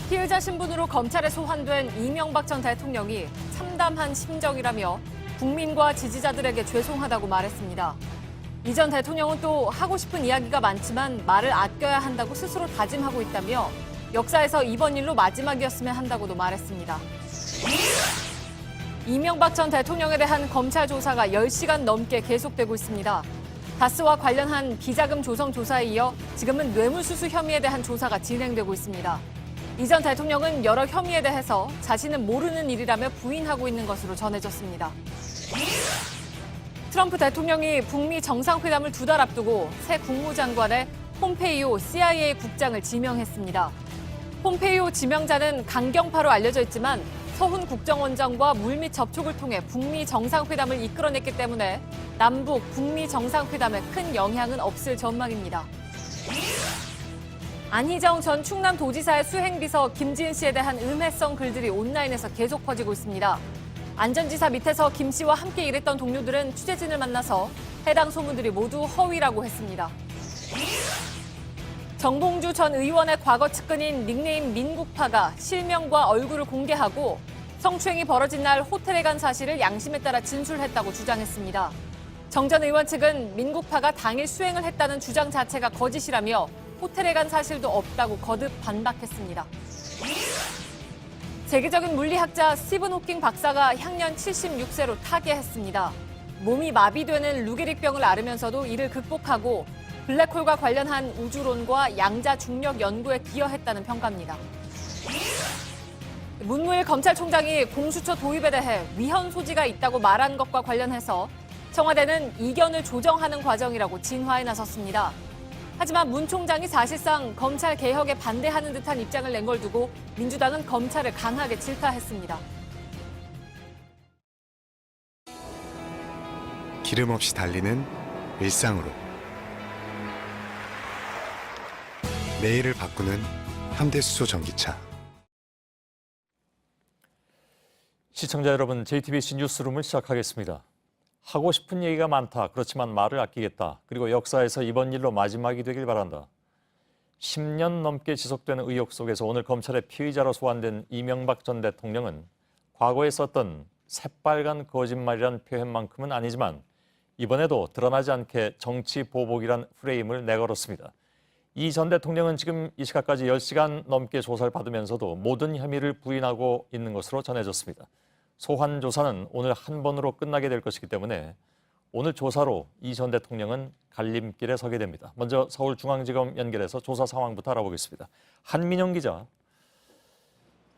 피의자 신분으로 검찰에 소환된 이명박 전 대통령이 참담한 심정이라며 국민과 지지자들에게 죄송하다고 말했습니다. 이 전 대통령은 또 하고 싶은 이야기가 많지만 말을 아껴야 한다고 스스로 다짐하고 있다며 역사에서 이번 일로 마지막이었으면 한다고도 말했습니다. 이명박 전 대통령에 대한 검찰 조사가 10시간 넘게 계속되고 있습니다. 다스와 관련한 비자금 조성 조사에 이어 지금은 뇌물수수 혐의에 대한 조사가 진행되고 있습니다. 이 전 대통령은 여러 혐의에 대해서 자신은 모르는 일이라며 부인하고 있는 것으로 전해졌습니다. 트럼프 대통령이 북미 정상회담을 2달 앞두고 새 국무장관에 폼페이오 CIA 국장을 지명했습니다. 폼페이오 지명자는 강경파로 알려져 있지만 서훈 국정원장과 물밑 접촉을 통해 북미 정상회담을 이끌어냈기 때문에 남북 북미 정상회담에 큰 영향은 없을 전망입니다. 안희정 전 충남도지사의 수행비서 김지은 씨에 대한 음해성 글들이 온라인에서 계속 퍼지고 있습니다. 안 전 지사 밑에서 김 씨와 함께 일했던 동료들은 취재진을 만나서 해당 소문들이 모두 허위라고 했습니다. 정봉주 전 의원의 과거 측근인 닉네임 민국파가 실명과 얼굴을 공개하고 성추행이 벌어진 날 호텔에 간 사실을 양심에 따라 진술했다고 주장했습니다. 정 전 의원 측은 민국파가 당일 수행을 했다는 주장 자체가 거짓이라며 호텔에 간 사실도 없다고 거듭 반박했습니다. 세계적인 물리학자 스티븐 호킹 박사가 향년 76세로 타계했습니다. 몸이 마비되는 루게릭병을 앓으면서도 이를 극복하고 블랙홀과 관련한 우주론과 양자 중력 연구에 기여했다는 평가입니다. 문무일 검찰총장이 공수처 도입에 대해 위헌 소지가 있다고 말한 것과 관련해서 청와대는 이견을 조정하는 과정이라고 진화에 나섰습니다. 하지만 문 총장이 사실상 검찰 개혁에 반대하는 듯한 입장을 낸 걸 두고 민주당은 검찰을 강하게 질타했습니다. 기름 없이 달리는 일상으로 매일을 바꾸는 현대수소 전기차. 시청자 여러분, JTBC 뉴스룸을 시작하겠습니다. 하고 싶은 얘기가 많다. 그렇지만 말을 아끼겠다. 그리고 역사에서 이번 일로 마지막이 되길 바란다. 10년 넘게 지속되는 의혹 속에서 오늘 검찰의 피의자로 소환된 이명박 전 대통령은 과거에 썼던 새빨간 거짓말이란 표현만큼은 아니지만 이번에도 드러나지 않게 정치 보복이란 프레임을 내걸었습니다. 이 전 대통령은 지금 이 시각까지 10시간 넘게 조사를 받으면서도 모든 혐의를 부인하고 있는 것으로 전해졌습니다. 소환 조사는 오늘 한 번으로 끝나게 될 것이기 때문에 오늘 조사로 이 전 대통령은 갈림길에 서게 됩니다. 먼저 서울중앙지검 연결해서 조사 상황부터 알아보겠습니다. 한민영 기자.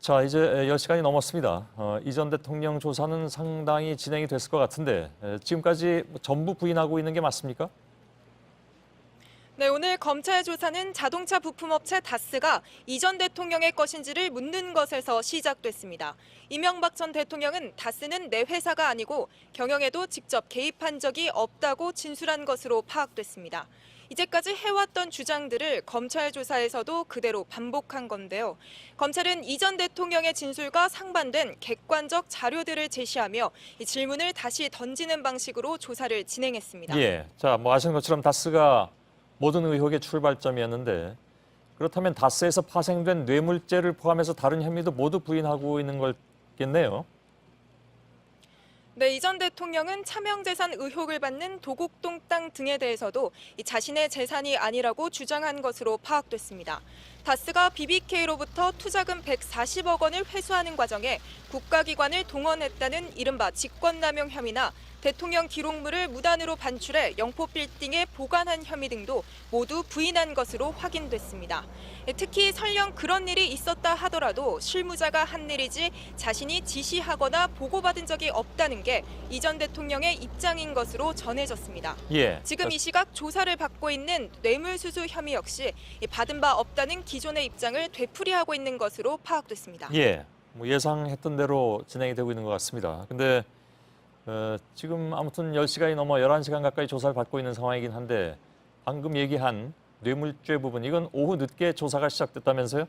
자, 이제 10시간이 넘었습니다. 이 전 대통령 조사는 상당히 진행이 됐을 것 같은데 지금까지 전부 부인하고 있는 게 맞습니까? 네, 오늘 검찰 조사는 자동차 부품업체 다스가 이 전 대통령의 것인지를 묻는 것에서 시작됐습니다. 이명박 전 대통령은 다스는 내 회사가 아니고 경영에도 직접 개입한 적이 없다고 진술한 것으로 파악됐습니다. 이제까지 해왔던 주장들을 검찰 조사에서도 그대로 반복한 건데요. 검찰은 이 전 대통령의 진술과 상반된 객관적 자료들을 제시하며 이 질문을 다시 던지는 방식으로 조사를 진행했습니다. 예, 자, 아시는 것처럼 다스가 모든 의혹의 출발점이었는데 그렇다면 다스에서 파생된 뇌물죄를 포함해서 다른 혐의도 모두 부인하고 있는 거겠네요. 네, 이 전 대통령은 차명재산 의혹을 받는 도곡동 땅 등에 대해서도 자신의 재산이 아니라고 주장한 것으로 파악됐습니다. 다스가 BBK로부터 투자금 140억 원을 회수하는 과정에 국가기관을 동원했다는 이른바 직권남용 혐의나 대통령 기록물을 무단으로 반출해 영포 빌딩에 보관한 혐의 등도 모두 부인한 것으로 확인됐습니다. 특히 설령 그런 일이 있었다 하더라도 실무자가 한 일이지 자신이 지시하거나 보고받은 적이 없다는 게 이 전 대통령의 입장인 것으로 전해졌습니다. 예. 지금 이 시각 조사를 받고 있는 뇌물수수 혐의 역시 받은 바 없다는 기존의 입장을 되풀이하고 있는 것으로 파악됐습니다. 예, 예상했던 대로 진행이 되고 있는 것 같습니다. 근데 지금 아무튼 10시간이 넘어 11시간 가까이 조사를 받고 있는 상황이긴 한데 방금 얘기한 뇌물죄 부분, 이건 오후 늦게 조사가 시작됐다면서요?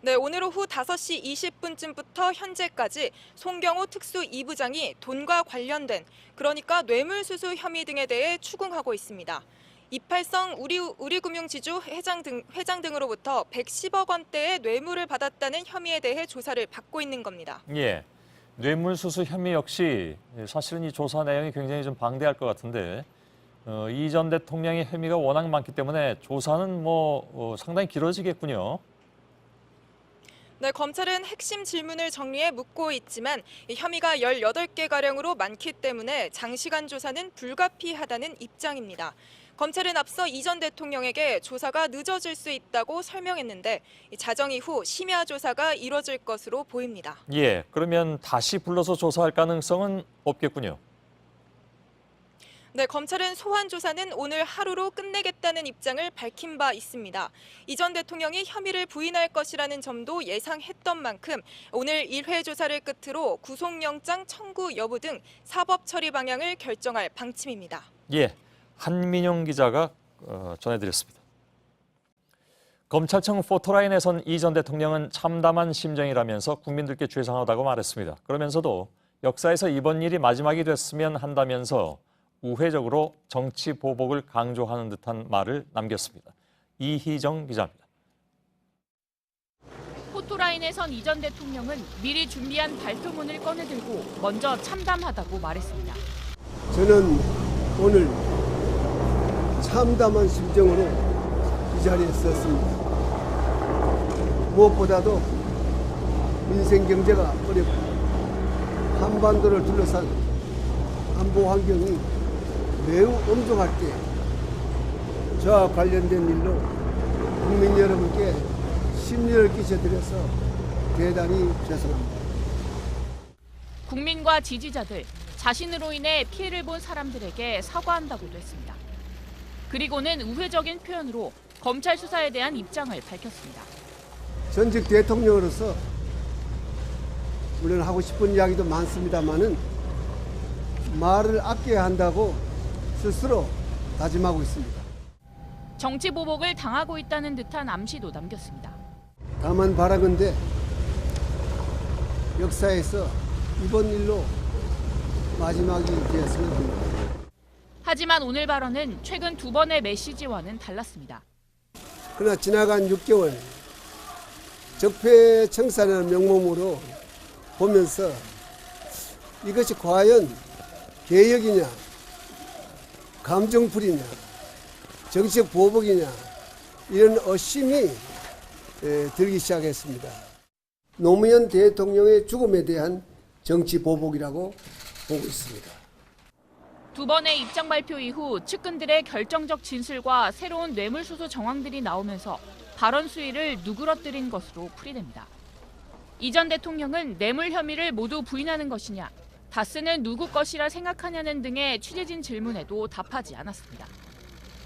네, 오늘 오후 5시 20분쯤부터 현재까지 송경호 특수 2부장이 돈과 관련된, 그러니까 뇌물수수 혐의 등에 대해 추궁하고 있습니다. 이팔성 우리금융지주 회장 등으로부터 110억 원대의 뇌물을 받았다는 혐의에 대해 조사를 받고 있는 겁니다. 예, 뇌물수수 혐의 역시 사실은 이 조사 내용이 굉장히 좀 방대할 것 같은데 이 전 대통령의 혐의가 워낙 많기 때문에 조사는 상당히 길어지겠군요. 네, 검찰은 핵심 질문을 정리해 묻고 있지만 이 혐의가 18개가량으로 많기 때문에 장시간 조사는 불가피하다는 입장입니다. 검찰은 앞서 이 전 대통령에게 조사가 늦어질 수 있다고 설명했는데 자정 이후 심야 조사가 이뤄질 것으로 보입니다. 예, 그러면 다시 불러서 조사할 가능성은 없겠군요. 네, 검찰은 소환 조사는 오늘 하루로 끝내겠다는 입장을 밝힌 바 있습니다. 이 전 대통령이 혐의를 부인할 것이라는 점도 예상했던 만큼 오늘 1회 조사를 끝으로 구속영장 청구 여부 등 사법 처리 방향을 결정할 방침입니다. 예, 한민영 기자가 전해드렸습니다. 검찰청 포토라인에선 이 전 대통령은 참담한 심정이라면서 국민들께 죄송하다고 말했습니다. 그러면서도 역사에서 이번 일이 마지막이 됐으면 한다면서 우회적으로 정치 보복을 강조하는 듯한 말을 남겼습니다. 이희정 기자입니다. 포토라인에선 이 전 대통령은 미리 준비한 발표문을 꺼내들고 먼저 참담하다고 말했습니다. 저는 오늘 참담한 심정으로 이 자리에 섰습니다. 무엇보다도 민생 경제가 어렵고 한반도를 둘러싼 안보 환경이 매우 엄중할 때 저와 관련된 일로 국민 여러분께 심려를 끼쳐드려서 대단히 죄송합니다. 국민과 지지자들, 자신으로 인해 피해를 본 사람들에게 사과한다고도 했습니다. 그리고는 우회적인 표현으로 검찰 수사에 대한 입장을 밝혔습니다. 전직 대통령으로서 물론 하고 싶은 이야기도 많습니다만은 말을 아껴야 한다고 스스로 다짐하고 있습니다. 정치 보복을 당하고 있다는 듯한 암시도 남겼습니다. 다만 바라건대 역사에서 이번 일로 마지막이 되었으면 합니다. 하지만 오늘 발언은 최근 두 번의 메시지와는 달랐습니다. 그러나 지나간 6개월 적폐청산의 명목으로 보면서 이것이 과연 개혁이냐, 감정풀이냐, 정치적 보복이냐 이런 의심이 들기 시작했습니다. 노무현 대통령의 죽음에 대한 정치 보복이라고 보고 있습니다. 두 번의 입장 발표 이후 측근들의 결정적 진술과 새로운 뇌물수수 정황들이 나오면서 발언 수위를 누그러뜨린 것으로 풀이됩니다. 이 전 대통령은 뇌물 혐의를 모두 부인하는 것이냐, 다스는 누구 것이라 생각하냐는 등의 취재진 질문에도 답하지 않았습니다.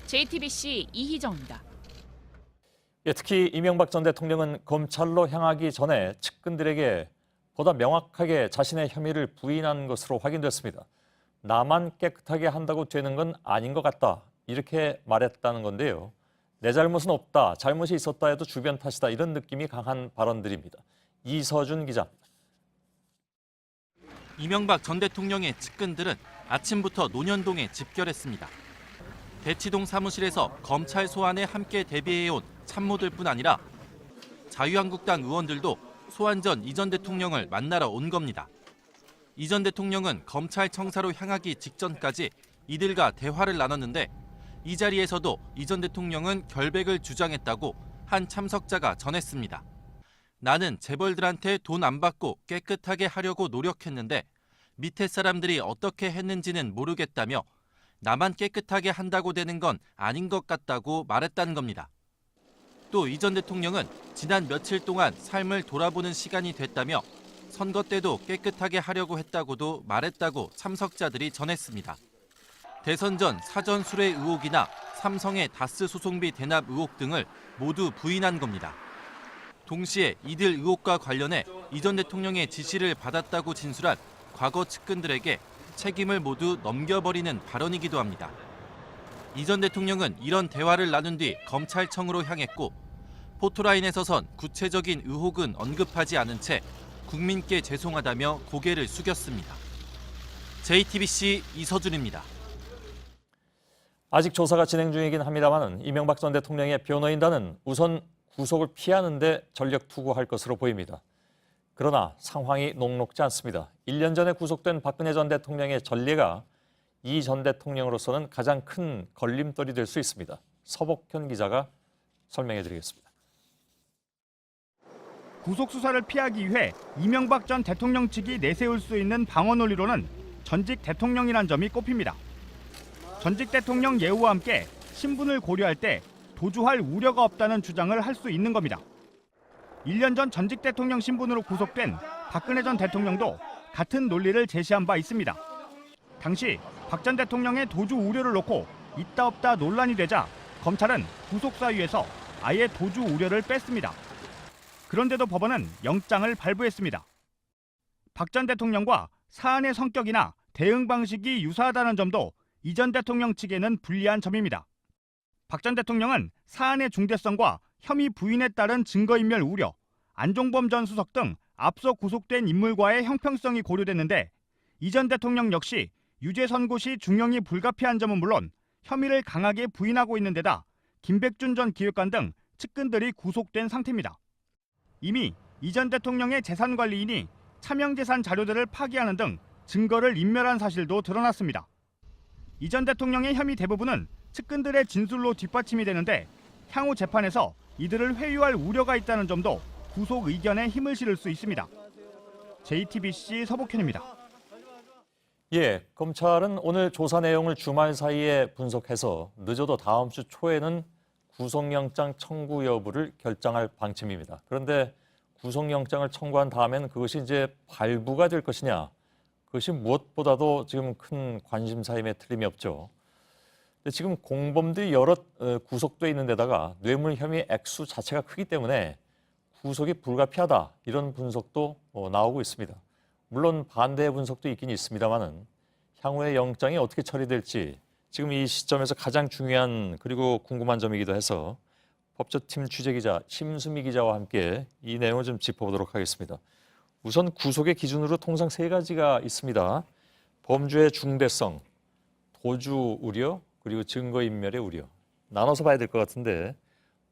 JTBC 이희정입니다. 예, 특히 이명박 전 대통령은 검찰로 향하기 전에 측근들에게 보다 명확하게 자신의 혐의를 부인한 것으로 확인됐습니다. 나만 깨끗하게 한다고 되는 건 아닌 것 같다, 이렇게 말했다는 건데요. 내 잘못은 없다, 잘못이 있었다 해도 주변 탓이다, 이런 느낌이 강한 발언들입니다. 이서준 기자입니다. 이명박 전 대통령의 측근들은 아침부터 논현동에 집결했습니다. 대치동 사무실에서 검찰 소환에 함께 대비해온 참모들뿐 아니라 자유한국당 의원들도 소환 전 이 전 대통령을 만나러 온 겁니다. 이 전 대통령은 검찰 청사로 향하기 직전까지 이들과 대화를 나눴는데 이 자리에서도 이 전 대통령은 결백을 주장했다고 한 참석자가 전했습니다. 나는 재벌들한테 돈 안 받고 깨끗하게 하려고 노력했는데 밑에 사람들이 어떻게 했는지는 모르겠다며 나만 깨끗하게 한다고 되는 건 아닌 것 같다고 말했다는 겁니다. 또 이 전 대통령은 지난 며칠 동안 삶을 돌아보는 시간이 됐다며 선거 때도 깨끗하게 하려고 했다고도 말했다고 참석자들이 전했습니다. 대선 전 사전 수뢰 의혹이나 삼성의 다스 소송비 대납 의혹 등을 모두 부인한 겁니다. 동시에 이들 의혹과 관련해 이 전 대통령의 지시를 받았다고 진술한 과거 측근들에게 책임을 모두 넘겨버리는 발언이기도 합니다. 이 전 대통령은 이런 대화를 나눈 뒤 검찰청으로 향했고 포토라인에서선 구체적인 의혹은 언급하지 않은 채 국민께 죄송하다며 고개를 숙였습니다. JTBC 이서준입니다. 아직 조사가 진행 중이긴 합니다만 이명박 전 대통령의 변호인단은 우선 구속을 피하는 데 전력 투구할 것으로 보입니다. 그러나 상황이 녹록지 않습니다. 1년 전에 구속된 박근혜 전 대통령의 전례가 이 전 대통령으로서는 가장 큰 걸림돌이 될 수 있습니다. 서복현 기자가 설명해 드리겠습니다. 구속 수사를 피하기 위해 이명박 전 대통령 측이 내세울 수 있는 방어 논리로는 전직 대통령이란 점이 꼽힙니다. 전직 대통령 예우와 함께 신분을 고려할 때 도주할 우려가 없다는 주장을 할 수 있는 겁니다. 1년 전 전직 대통령 신분으로 구속된 박근혜 전 대통령도 같은 논리를 제시한 바 있습니다. 당시 박 전 대통령의 도주 우려를 놓고 있다 없다 논란이 되자 검찰은 구속 사유에서 아예 도주 우려를 뺐습니다. 그런데도 법원은 영장을 발부했습니다. 박 전 대통령과 사안의 성격이나 대응 방식이 유사하다는 점도 이 전 대통령 측에는 불리한 점입니다. 박 전 대통령은 사안의 중대성과 혐의 부인에 따른 증거인멸 우려, 안종범 전 수석 등 앞서 구속된 인물과의 형평성이 고려됐는데 이 전 대통령 역시 유죄 선고 시 중형이 불가피한 점은 물론 혐의를 강하게 부인하고 있는 데다 김백준 전 기획관 등 측근들이 구속된 상태입니다. 이미 이 전 대통령의 재산관리인이 차명재산 자료들을 파기하는 등 증거를 인멸한 사실도 드러났습니다. 이 전 대통령의 혐의 대부분은 측근들의 진술로 뒷받침이 되는데 향후 재판에서 이들을 회유할 우려가 있다는 점도 구속 의견에 힘을 실을 수 있습니다. JTBC 서복현입니다. 예, 검찰은 오늘 조사 내용을 주말 사이에 분석해서 늦어도 다음 주 초에는 구속영장 청구 여부를 결정할 방침입니다. 그런데 구속영장을 청구한 다음엔 그것이 이제 발부가 될 것이냐, 그것이 무엇보다도 지금 큰 관심사임에 틀림이 없죠. 근데 지금 공범들이 여럿 구속돼 있는 데다가 뇌물 혐의 액수 자체가 크기 때문에 구속이 불가피하다, 이런 분석도 나오고 있습니다. 물론 반대의 분석도 있긴 있습니다만은 향후에 영장이 어떻게 처리될지 지금 이 시점에서 가장 중요한 그리고 궁금한 점이기도 해서 법조팀 취재기자 심수미 기자와 함께 이 내용을 좀 짚어보도록 하겠습니다. 우선 구속의 기준으로 통상 세 가지가 있습니다. 범죄의 중대성, 도주 우려, 그리고 증거인멸의 우려. 나눠서 봐야 될 것 같은데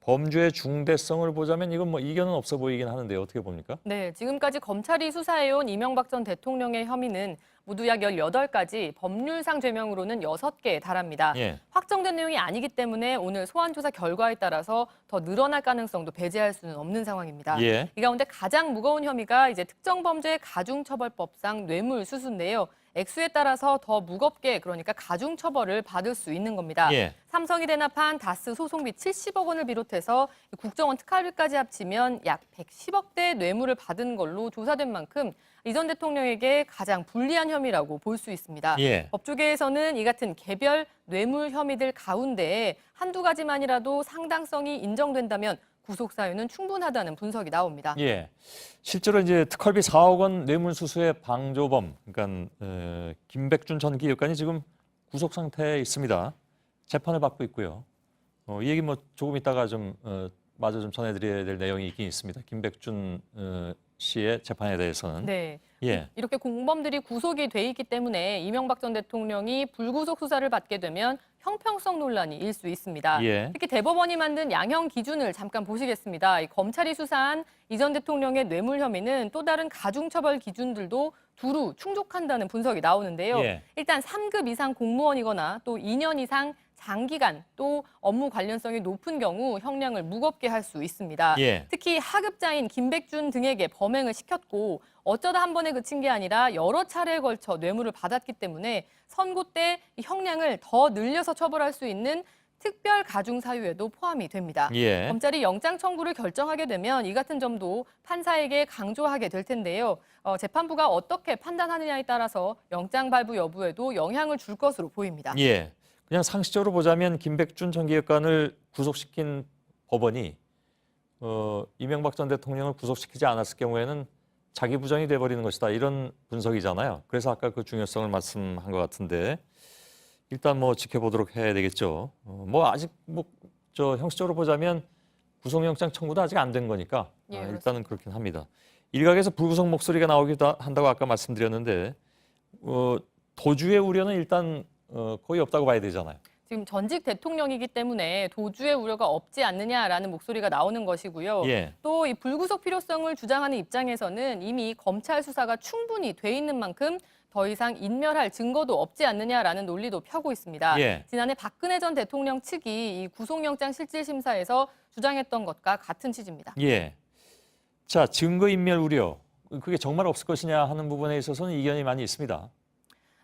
범죄의 중대성을 보자면 이건 뭐 이견은 없어 보이긴 하는데 어떻게 봅니까? 네, 지금까지 검찰이 수사해온 이명박 전 대통령의 혐의는 모두 약 18가지, 법률상 죄명으로는 6개에 달합니다. 예. 확정된 내용이 아니기 때문에 오늘 소환조사 결과에 따라서 더 늘어날 가능성도 배제할 수는 없는 상황입니다. 예. 이 가운데 가장 무거운 혐의가 이제 특정범죄 가중처벌법상 뇌물수수인데요. 액수에 따라서 더 무겁게, 그러니까 가중처벌을 받을 수 있는 겁니다. 예. 삼성이 대납한 다스 소송비 70억 원을 비롯해서 국정원 특활비까지 합치면 약 110억대 뇌물을 받은 걸로 조사된 만큼 이 전 대통령에게 가장 불리한 혐의라고 볼 수 있습니다. 예. 법조계에서는 이 같은 개별 뇌물 혐의들 가운데 한두 가지만이라도 상당성이 인정된다면 구속 사유는 충분하다는 분석이 나옵니다. 예, 실제로 이제 특활비 4억 원 뇌물수수의 방조범, 그러니까 김백준 전 기획관이 지금 구속 상태에 있습니다. 재판을 받고 있고요. 이 얘기 뭐 조금 이따가 좀 마저 좀 전해드려야 될 내용이 있긴 있습니다. 김백준 씨의 재판에 대해서는. 네. 예. 이렇게 공범들이 구속이 돼 있기 때문에 이명박 전 대통령이 불구속 수사를 받게 되면 형평성 논란이 일 수 있습니다. 예. 특히 대법원이 만든 양형 기준을 잠깐 보시겠습니다. 이 검찰이 수사한 이 전 대통령의 뇌물 혐의는 또 다른 가중처벌 기준들도 두루 충족한다는 분석이 나오는데요. 예. 일단 3급 이상 공무원이거나 또 2년 이상 장기간 또 업무 관련성이 높은 경우 형량을 무겁게 할 수 있습니다. 예. 특히 하급자인 김백준 등에게 범행을 시켰고 어쩌다 한 번에 그친 게 아니라 여러 차례에 걸쳐 뇌물을 받았기 때문에 선고 때 형량을 더 늘려서 처벌할 수 있는 특별 가중 사유에도 포함이 됩니다. 예. 검찰이 영장 청구를 결정하게 되면 이 같은 점도 판사에게 강조하게 될 텐데요. 재판부가 어떻게 판단하느냐에 따라서 영장 발부 여부에도 영향을 줄 것으로 보입니다. 예. 그냥 상식적으로 보자면 김백준 전 기획관을 구속시킨 법원이 이명박 전 대통령을 구속시키지 않았을 경우에는 자기 부정이 돼버리는 것이다, 이런 분석이잖아요. 그래서 아까 그 중요성을 말씀한 것 같은데 일단 뭐 지켜보도록 해야 되겠죠. 뭐 아직 뭐 저 형식적으로 보자면 구속영장 청구도 아직 안 된 거니까 예, 일단은 그렇긴 합니다. 일각에서 불구속 목소리가 나오기도 한다고 아까 말씀드렸는데 도주의 우려는 일단 거의 없다고 봐야 되잖아요. 지금 전직 대통령이기 때문에 도주의 우려가 없지 않느냐라는 목소리가 나오는 것이고요. 예. 또 이 불구속 필요성을 주장하는 입장에서는 이미 검찰 수사가 충분히 돼 있는 만큼 더 이상 인멸할 증거도 없지 않느냐라는 논리도 펴고 있습니다. 예. 지난해 박근혜 전 대통령 측이 이 구속영장 실질심사에서 주장했던 것과 같은 취지입니다. 예. 자, 증거인멸 우려. 그게 정말 없을 것이냐 하는 부분에 있어서는 이견이 많이 있습니다.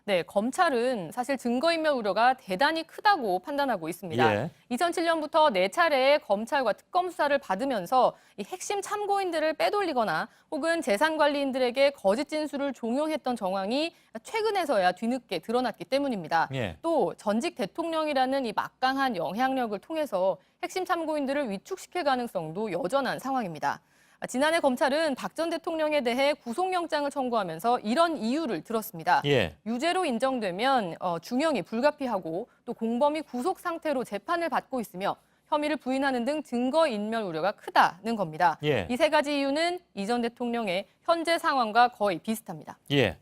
네, 검찰은 사실 증거인멸 우려가 대단히 크다고 판단하고 있습니다. 예. 2007년부터 4차례의 검찰과 특검 수사를 받으면서 이 핵심 참고인들을 빼돌리거나 혹은 재산관리인들에게 거짓 진술을 종용했던 정황이 최근에서야 뒤늦게 드러났기 때문입니다. 예. 또 전직 대통령이라는 이 막강한 영향력을 통해서 핵심 참고인들을 위축시킬 가능성도 여전한 상황입니다. 지난해 검찰은 박 전 대통령에 대해 구속영장을 청구하면서 이런 이유를 들었습니다. 예. 유죄로 인정되면 중형이 불가피하고 또 공범이 구속 상태로 재판을 받고 있으며 혐의를 부인하는 등 증거인멸 우려가 크다는 겁니다. 예. 이 세 가지 이유는 이 전 대통령의 현재 상황과 거의 비슷합니다. 예.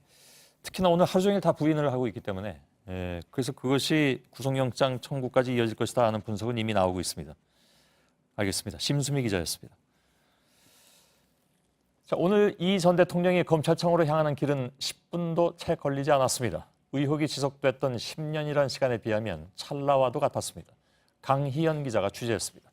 특히나 오늘 하루 종일 다 부인을 하고 있기 때문에 그래서 그것이 구속영장 청구까지 이어질 것이다 하는 분석은 이미 나오고 있습니다. 알겠습니다. 심수미 기자였습니다. 자, 오늘 이 전 대통령이 검찰청으로 향하는 길은 10분도 채 걸리지 않았습니다. 의혹이 지속됐던 10년이라는 시간에 비하면 찰나와도 같았습니다. 강희연 기자가 취재했습니다.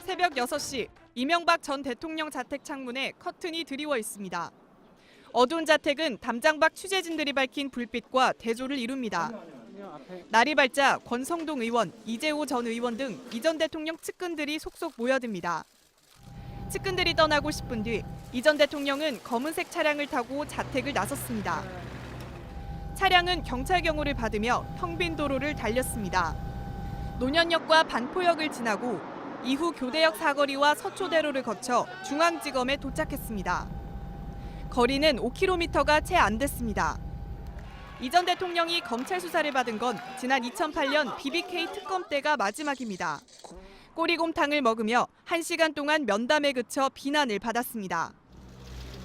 새벽 6시 이명박 전 대통령 자택 창문에 커튼이 드리워 있습니다. 어두운 자택은 담장밖 취재진들이 밝힌 불빛과 대조를 이룹니다. 날이 밝자 권성동 의원, 이재호 전 의원 등 이 전 대통령 측근들이 속속 모여듭니다. 측근들이 떠나고 10분 뒤 이 전 대통령은 검은색 차량을 타고 자택을 나섰습니다. 차량은 경찰 경호를 받으며 텅 빈 도로를 달렸습니다. 논현역과 반포역을 지나고 이후 교대역 사거리와 서초대로를 거쳐 중앙지검에 도착했습니다. 거리는 5km가 채 안 됐습니다. 이 전 대통령이 검찰 수사를 받은 건 지난 2008년 BBK 특검 때가 마지막입니다. 꼬리곰탕을 먹으며 1시간 동안 면담에 그쳐 비난을 받았습니다.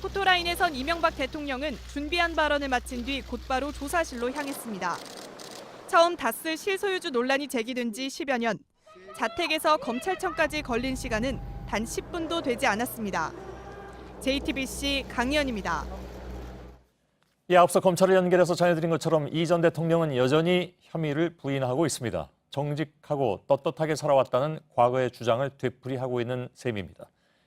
포토라인에 선 이명박 대통령은 준비한 발언을 마친 뒤 곧바로 조사실로 향했습니다. 처음 다스 실소유주 논란이 제기된 지 10여 년. 자택에서 검찰청까지 걸린 시간은 단 10분도 되지 않았습니다. JTBC 강희연입니다. 앞서 검찰을 연결해서 전해드린 것처럼 이 전 대통령은 여전히 혐의를 부인하고 있습니다. 정직하고 떳떳하게 살아왔다는 과거의 주장을 되풀이하고 있는 셈입니다.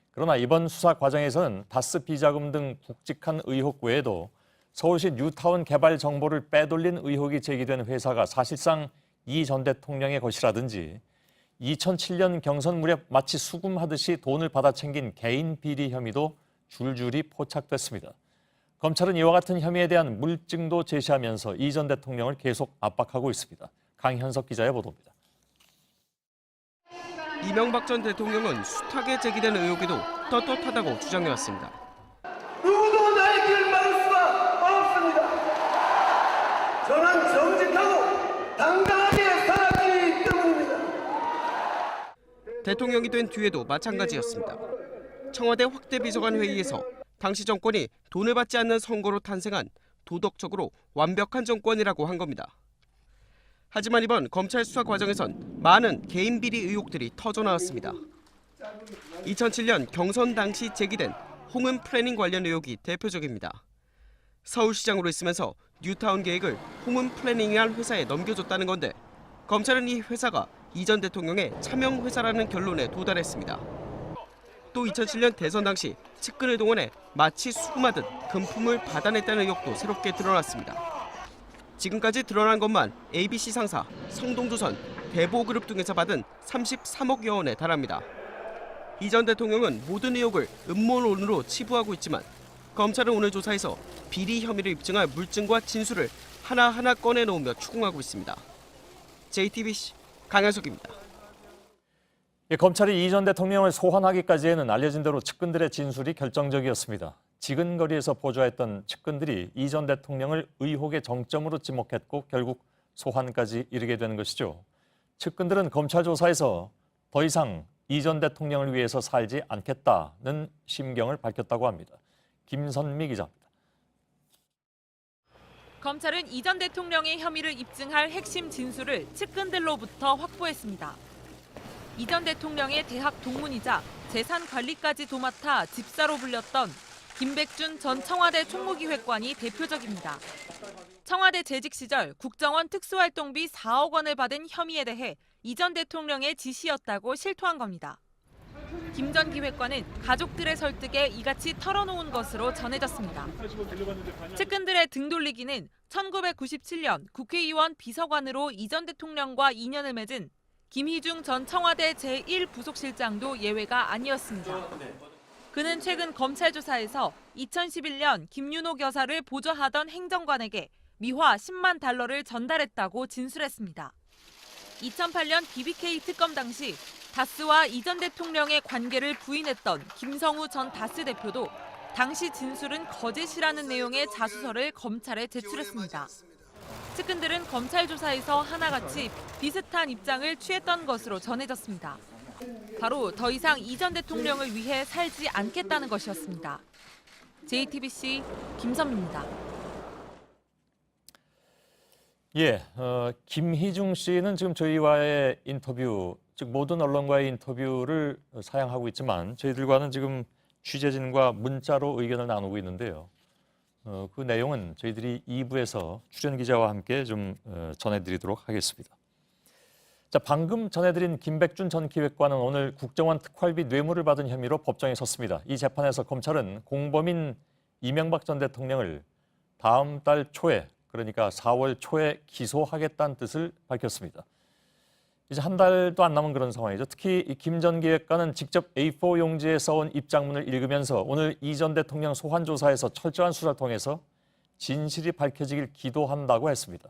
그러나 이번 수사 과정에서는 다스 비자금 등 굵직한 의혹 외에도 서울시 뉴타운 개발 정보를 빼돌린 의혹이 제기된 회사가 사실상 이 전 대통령의 것이라든지 2007년 경선 무렵 마치 수금하듯이 돈을 받아 챙긴 개인 비리 혐의도 줄줄이 포착됐습니다. 검찰은 이와 같은 혐의에 대한 물증도 제시하면서 이 전 대통령을 계속 압박하고 있습니다. 강현석 기자의 보도입니다. 이명박 전 대통령은 숱하게 제기된 의혹에도 떳떳하다고 주장해왔습니다. 누구도 나의 길을 막을 수가 없습니다. 저는 정직하고 당당하게 살았기 때문입니다. 대통령이 된 뒤에도 마찬가지였습니다. 청와대 확대 비서관 회의에서 당시 정권이 돈을 받지 않는 선거로 탄생한 도덕적으로 완벽한 정권이라고 한 겁니다. 하지만 이번 검찰 수사 과정에선 많은 개인 비리 의혹들이 터져나왔습니다. 2007년 경선 당시 제기된 홍은 플래닝 관련 의혹이 대표적입니다. 서울시장으로 있으면서 뉴타운 계획을 홍은 플래닝이라는 회사에 넘겨줬다는 건데 검찰은 이 회사가 이 전 대통령의 차명 회사라는 결론에 도달했습니다. 또 2007년 대선 당시 측근을 동원해 마치 수금하듯 금품을 받아냈다는 의혹도 새롭게 드러났습니다. 지금까지 드러난 것만 ABC 상사, 성동조선, 대보그룹 등에서 받은 33억여 원에 달합니다. 이 전 대통령은 모든 의혹을 음모론으로 치부하고 있지만 검찰은 오늘 조사에서 비리 혐의를 입증할 물증과 진술을 하나하나 꺼내놓으며 추궁하고 있습니다. JTBC 강현석입니다. 검찰이 이 전 대통령을 소환하기까지에는 알려진 대로 측근들의 진술이 결정적이었습니다. 지근거리에서 보좌했던 측근들이 이 전 대통령을 의혹의 정점으로 지목했고 결국 소환까지 이르게 되는 것이죠. 측근들은 검찰 조사에서 더 이상 이 전 대통령을 위해서 살지 않겠다는 심경을 밝혔다고 합니다. 김선미 기자입니다. 검찰은 이 전 대통령의 혐의를 입증할 핵심 진술을 측근들로부터 확보했습니다. 이 전 대통령의 대학 동문이자 재산 관리까지 도맡아 집사로 불렸던 김백준 전 청와대 총무기획관이 대표적입니다. 청와대 재직 시절 국정원 특수활동비 4억 원을 받은 혐의에 대해 이 전 대통령의 지시였다고 실토한 겁니다. 김 전 기획관은 가족들의 설득에 이같이 털어놓은 것으로 전해졌습니다. 측근들의 등돌리기는 1997년 국회의원 비서관으로 이 전 대통령과 인연을 맺은 김희중 전 청와대 제1부속실장도 예외가 아니었습니다. 그는 최근 검찰 조사에서 2011년 김윤옥 여사를 보좌하던 행정관에게 미화 10만 달러를 전달했다고 진술했습니다. 2008년 BBK 특검 당시 다스와 이 전 대통령의 관계를 부인했던 김성우 전 다스 대표도 당시 진술은 거짓이라는 내용의 자수서를 검찰에 제출했습니다. 측근들은 검찰 조사에서 하나같이 비슷한 입장을 취했던 것으로 전해졌습니다. 바로 더 이상 이 전 대통령을 위해 살지 않겠다는 것이었습니다. JTBC 김선미입니다. 김희중 씨는 지금 저희와의 인터뷰, 즉 모든 언론과의 인터뷰를 사양하고 있지만 저희들과는 지금 취재진과 문자로 의견을 나누고 있는데요. 그 내용은 저희들이 2부에서 출연 기자와 함께 좀 전해드리도록 하겠습니다. 자, 방금 전해드린 김백준 전 기획관은 오늘 국정원 특활비 뇌물을 받은 혐의로 법정에 섰습니다. 이 재판에서 검찰은 공범인 이명박 전 대통령을 다음 달 초에, 그러니까 4월 초에 기소하겠다는 뜻을 밝혔습니다. 이제 한 달도 안 남은 그런 상황이죠. 특히 김 전 기획관은 직접 A4 용지에 써온 입장문을 읽으면서 오늘 이 전 대통령 소환 조사에서 철저한 수사를 통해서 진실이 밝혀지길 기도한다고 했습니다.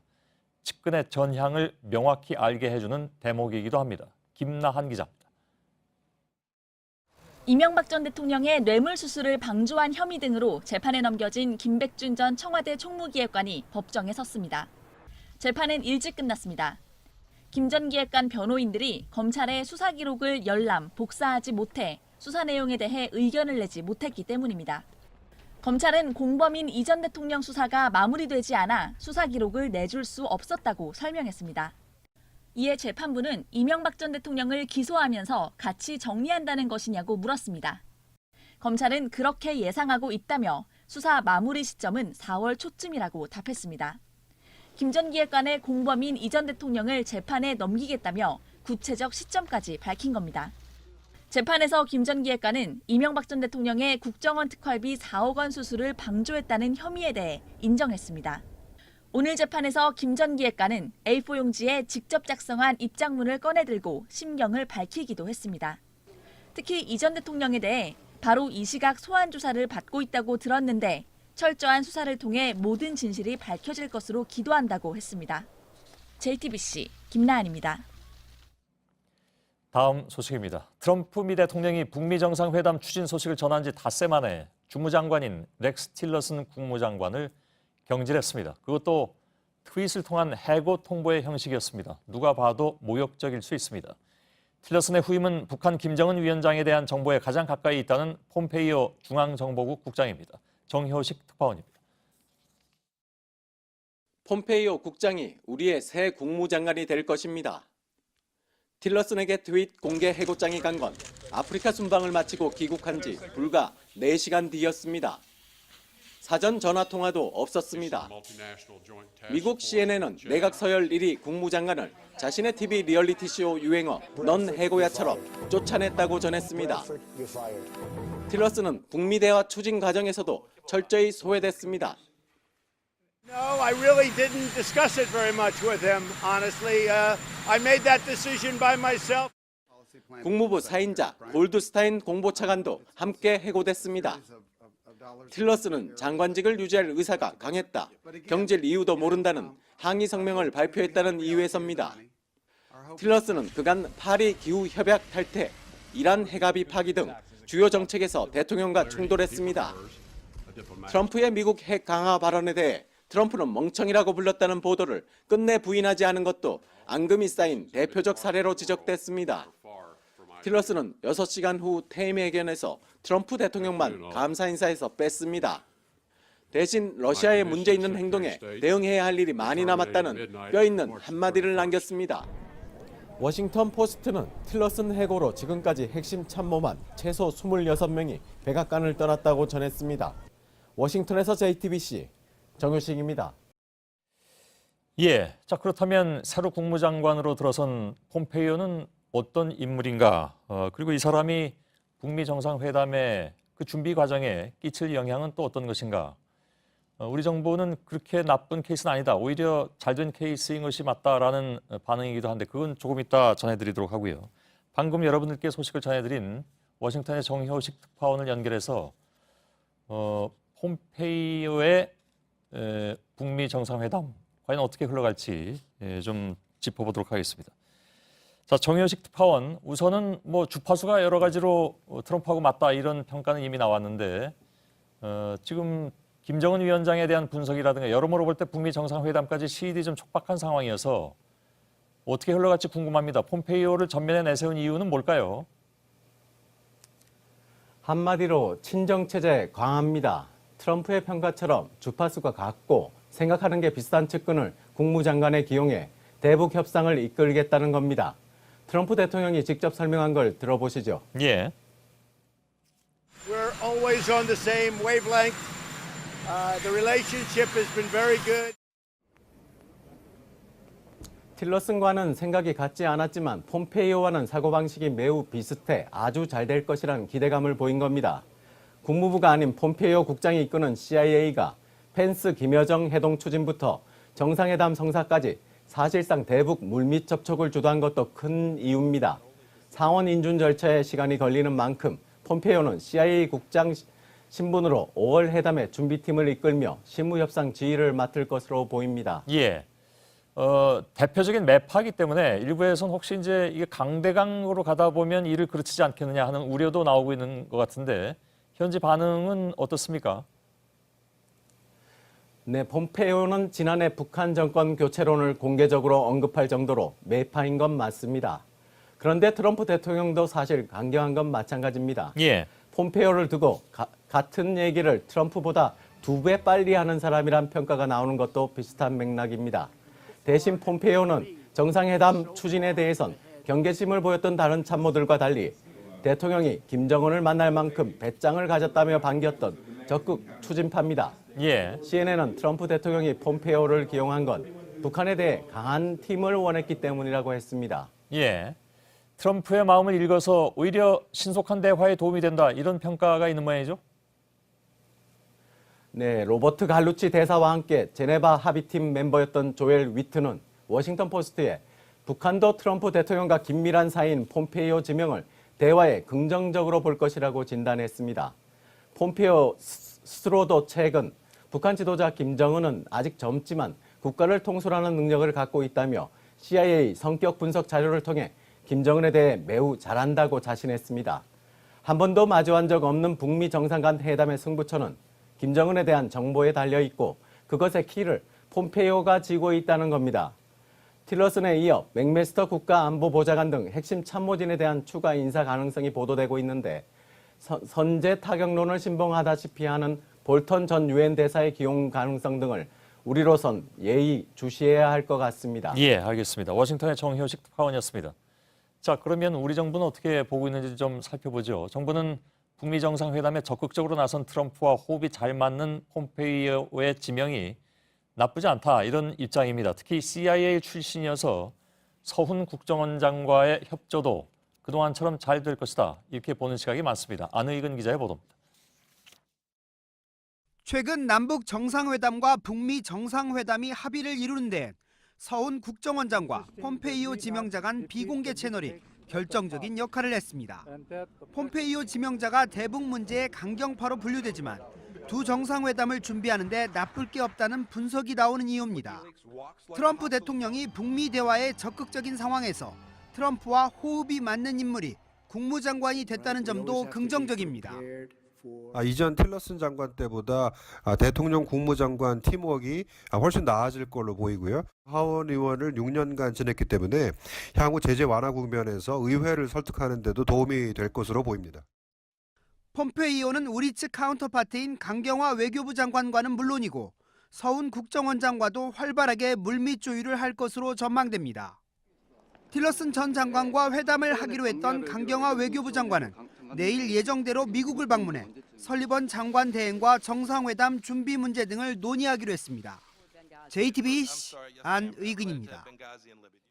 측근의 전향을 명확히 알게 해주는 대목이기도 합니다. 김나한 기자입니다. 이명박 전 대통령의 뇌물수수를 방조한 혐의 등으로 재판에 넘겨진 김백준 전 청와대 총무기획관이 법정에 섰습니다. 재판은 일찍 끝났습니다. 김 전 기획관 변호인들이 검찰의 수사 기록을 열람, 복사하지 못해 수사 내용에 대해 의견을 내지 못했기 때문입니다. 검찰은 공범인 이 전 대통령 수사가 마무리되지 않아 수사 기록을 내줄 수 없었다고 설명했습니다. 이에 재판부는 이명박 전 대통령을 기소하면서 같이 정리한다는 것이냐고 물었습니다. 검찰은 그렇게 예상하고 있다며 수사 마무리 시점은 4월 초쯤이라고 답했습니다. 김 전 기획관의 공범인 이 전 대통령을 재판에 넘기겠다며 구체적 시점까지 밝힌 겁니다. 재판에서 김 전 기획관은 이명박 전 대통령의 국정원 특활비 4억 원 수수를 방조했다는 혐의에 대해 인정했습니다. 오늘 재판에서 김 전 기획관은 A4 용지에 직접 작성한 입장문을 꺼내들고 심경을 밝히기도 했습니다. 특히 이 전 대통령에 대해 바로 이 시각 소환 조사를 받고 있다고 들었는데 철저한 수사를 통해 모든 진실이 밝혀질 것으로 기도한다고 했습니다. JTBC 김나한입니다. 다음 소식입니다. 트럼프 미 대통령이 북미 정상회담 추진 소식을 전한 지 닷새 만에 주무장관인 렉스 틸러슨 국무장관을 경질했습니다. 그것도 트윗을 통한 해고 통보의 형식이었습니다. 누가 봐도 모욕적일 수 있습니다. 틸러슨의 후임은 북한 김정은 위원장에 대한 정보에 가장 가까이 있다는 폼페이오 중앙정보국 국장입니다. 정효식 특파원입니다. 폼페이오 국장이 우리의 새 국무장관이 될 것입니다. 틸러슨에게 트윗 공개 해고장이 간 건 아프리카 순방을 마치고 귀국한 지 불과 4시간 뒤였습니다. 사전 전화 통화도 없었습니다. 미국 CNN은 내각 서열 1위 국무장관을 자신의 TV 리얼리티 쇼 유행어 넌 해고야처럼 쫓아냈다고 전했습니다. 틸러슨은 북미 대화 추진 과정에서도 철저히 소외됐습니다. No, I really didn't discuss it very much with him, honestly. I made that decision by myself. 국무부 사인자 골드스타인 공보차관도 함께 해고됐습니다. 틸러슨은 장관직을 유지할 의사가 강했다, 경질 이유도 모른다는 항의 성명을 발표했다는 이유에서입니다. 틸러슨은 그간 파리 기후협약 탈퇴, 이란 핵합의 파기 등 주요 정책에서 대통령과 충돌했습니다. 트럼프의 미국 핵 강화 발언에 대해 트럼프는 멍청이라고 불렀다는 보도를 끝내 부인하지 않은 것도 앙금이 쌓인 대표적 사례로 지적됐습니다. 틸러스는 6시간 후 퇴임 회견에서 트럼프 대통령만 감사 인사에서 뺐습니다. 대신 러시아의 문제 있는 행동에 대응해야 할 일이 많이 남았다는 뼈있는 한마디를 남겼습니다. 워싱턴 포스트는 틸러슨 해고로 지금까지 핵심 참모만 최소 26명이 백악관을 떠났다고 전했습니다. 워싱턴에서 JTBC 정효식입니다. 예, 자 그렇다면 새로 국무장관으로 들어선 폼페이오는 어떤 인물인가? 그리고 이 사람이 북미 정상회담의 그 준비 과정에 끼칠 영향은 또 어떤 것인가? 우리 정부는 그렇게 나쁜 케이스는 아니다. 오히려 잘된 케이스인 것이 맞다라는 반응이기도 한데 그건 조금 이따 전해드리도록 하고요. 방금 여러분들께 소식을 전해드린 워싱턴의 정효식 특파원을 연결해서 폼페이오의 북미 정상회담 과연 어떻게 흘러갈지 좀 짚어보도록 하겠습니다. 자, 정효식 특파원, 우선은 뭐 주파수가 여러 가지로 트럼프하고 맞다 이런 평가는 이미 나왔는데 지금 김정은 위원장에 대한 분석이라든가 여러모로 볼 때 북미 정상회담까지 시일이 좀 촉박한 상황이어서 어떻게 흘러갈지 궁금합니다. 폼페이오를 전면에 내세운 이유는 뭘까요? 한마디로 친정체제 강화입니다. 트럼프의 평가처럼 주파수가 같고 생각하는 게 비슷한 측근을 국무장관에 기용해 대북 협상을 이끌겠다는 겁니다. 트럼프 대통령이 직접 설명한 걸 들어보시죠. 예. We're always on the same wavelength. The relationship has been very good. 틸러슨과는 생각이 같지 않았지만 폼페이오와는 사고방식이 매우 비슷해 아주 잘 될 것이라는 기대감을 보인 겁니다. 국무부가 아닌 폼페이오 국장이 이끄는 CIA가 펜스 김여정 회동 추진부터 정상회담 성사까지 사실상 대북 물밑 접촉을 주도한 것도 큰 이유입니다. 상원 인준 절차에 시간이 걸리는 만큼 폼페이오는 CIA 국장 신분으로 5월 회담의 준비팀을 이끌며 실무협상 지휘를 맡을 것으로 보입니다. 예. 대표적인 매파이기 때문에 일부에서는 혹시 이제 이게 강대강으로 가다 보면 일을 그르치지 않겠느냐 하는 우려도 나오고 있는 것 같은데 현지 반응은 어떻습니까? 네, 폼페이오는 지난해 북한 정권 교체론을 공개적으로 언급할 정도로 매파인 건 맞습니다. 그런데 트럼프 대통령도 사실 강경한 건 마찬가지입니다. 예. 폼페이오를 두고 같은 얘기를 트럼프보다 2배 빨리 하는 사람이란 평가가 나오는 것도 비슷한 맥락입니다. 대신 폼페이오는 정상회담 추진에 대해선 경계심을 보였던 다른 참모들과 달리 대통령이 김정은을 만날 만큼 배짱을 가졌다며 반겼던 적극 추진파입니다. 예. CNN은 트럼프 대통령이 폼페이오를 기용한 건 북한에 대해 강한 팀을 원했기 때문이라고 했습니다. 예. 트럼프의 마음을 읽어서 오히려 신속한 대화에 도움이 된다 이런 평가가 있는 모양이죠? 네, 로버트 갈루치 대사와 함께 제네바 합의팀 멤버였던 조엘 위트는 워싱턴 포스트에 북한도 트럼프 대통령과 긴밀한 사이인 폼페이오 지명을 대화에 긍정적으로 볼 것이라고 진단했습니다. 폼페이오 스스로도 최근 북한 지도자 김정은은 아직 젊지만 국가를 통솔하는 능력을 갖고 있다며 CIA 성격 분석 자료를 통해 김정은에 대해 매우 잘한다고 자신했습니다. 한 번도 마주한 적 없는 북미 정상 간 회담의 승부처는 김정은에 대한 정보에 달려있고 그것의 키를 폼페이오가 쥐고 있다는 겁니다. 틸러슨에 이어 맥메스터 국가안보보좌관 등 핵심 참모진에 대한 추가 인사 가능성이 보도되고 있는데 선제 타격론을 신봉하다시피 하는 볼턴 전 유엔 대사의 기용 가능성 등을 우리로선 예의 주시해야 할 것 같습니다. 예, 알겠습니다. 워싱턴의 정효식 특파원이었습니다. 자, 그러면 우리 정부는 어떻게 보고 있는지 좀 살펴보죠. 정부는 북미 정상회담에 적극적으로 나선 트럼프와 호흡이 잘 맞는 폼페이오의 지명이 나쁘지 않다 이런 입장입니다. 특히 CIA 출신이어서 서훈 국정원장과의 협조도 그동안처럼 잘 될 것이다 이렇게 보는 시각이 많습니다. 안의근 기자의 보도입니다. 최근 남북 정상회담과 북미 정상회담이 합의를 이루는데 서훈 국정원장과 폼페이오 지명자 간 비공개 채널이 결정적인 역할을 했습니다. 폼페이오 지명자가 대북 문제의 강경파로 분류되지만 두 정상회담을 준비하는데 나쁠 게 없다는 분석이 나오는 이유입니다. 트럼프 대통령이 북미 대화에 적극적인 상황에서 트럼프와 호흡이 맞는 인물이 국무장관이 됐다는 점도 긍정적입니다. 이전 틸러슨 장관 때보다 대통령 국무장관 팀워크가 훨씬 나아질 걸로 보이고요. 하원 의원을 6년간 지냈기 때문에 향후 제재 완화 국면에서 의회를 설득하는 데도 도움이 될 것으로 보입니다. 폼페이오는 우리 측 카운터파트인 강경화 외교부 장관과는 물론이고 서훈 국정원장과도 활발하게 물밑 조율을 할 것으로 전망됩니다. 틸러슨 전 장관과 회담을 하기로 했던 강경화 외교부 장관은 내일 예정대로 미국을 방문해 설리번 장관 대행과 정상회담 준비 문제 등을 논의하기로 했습니다. JTBC 안의근입니다.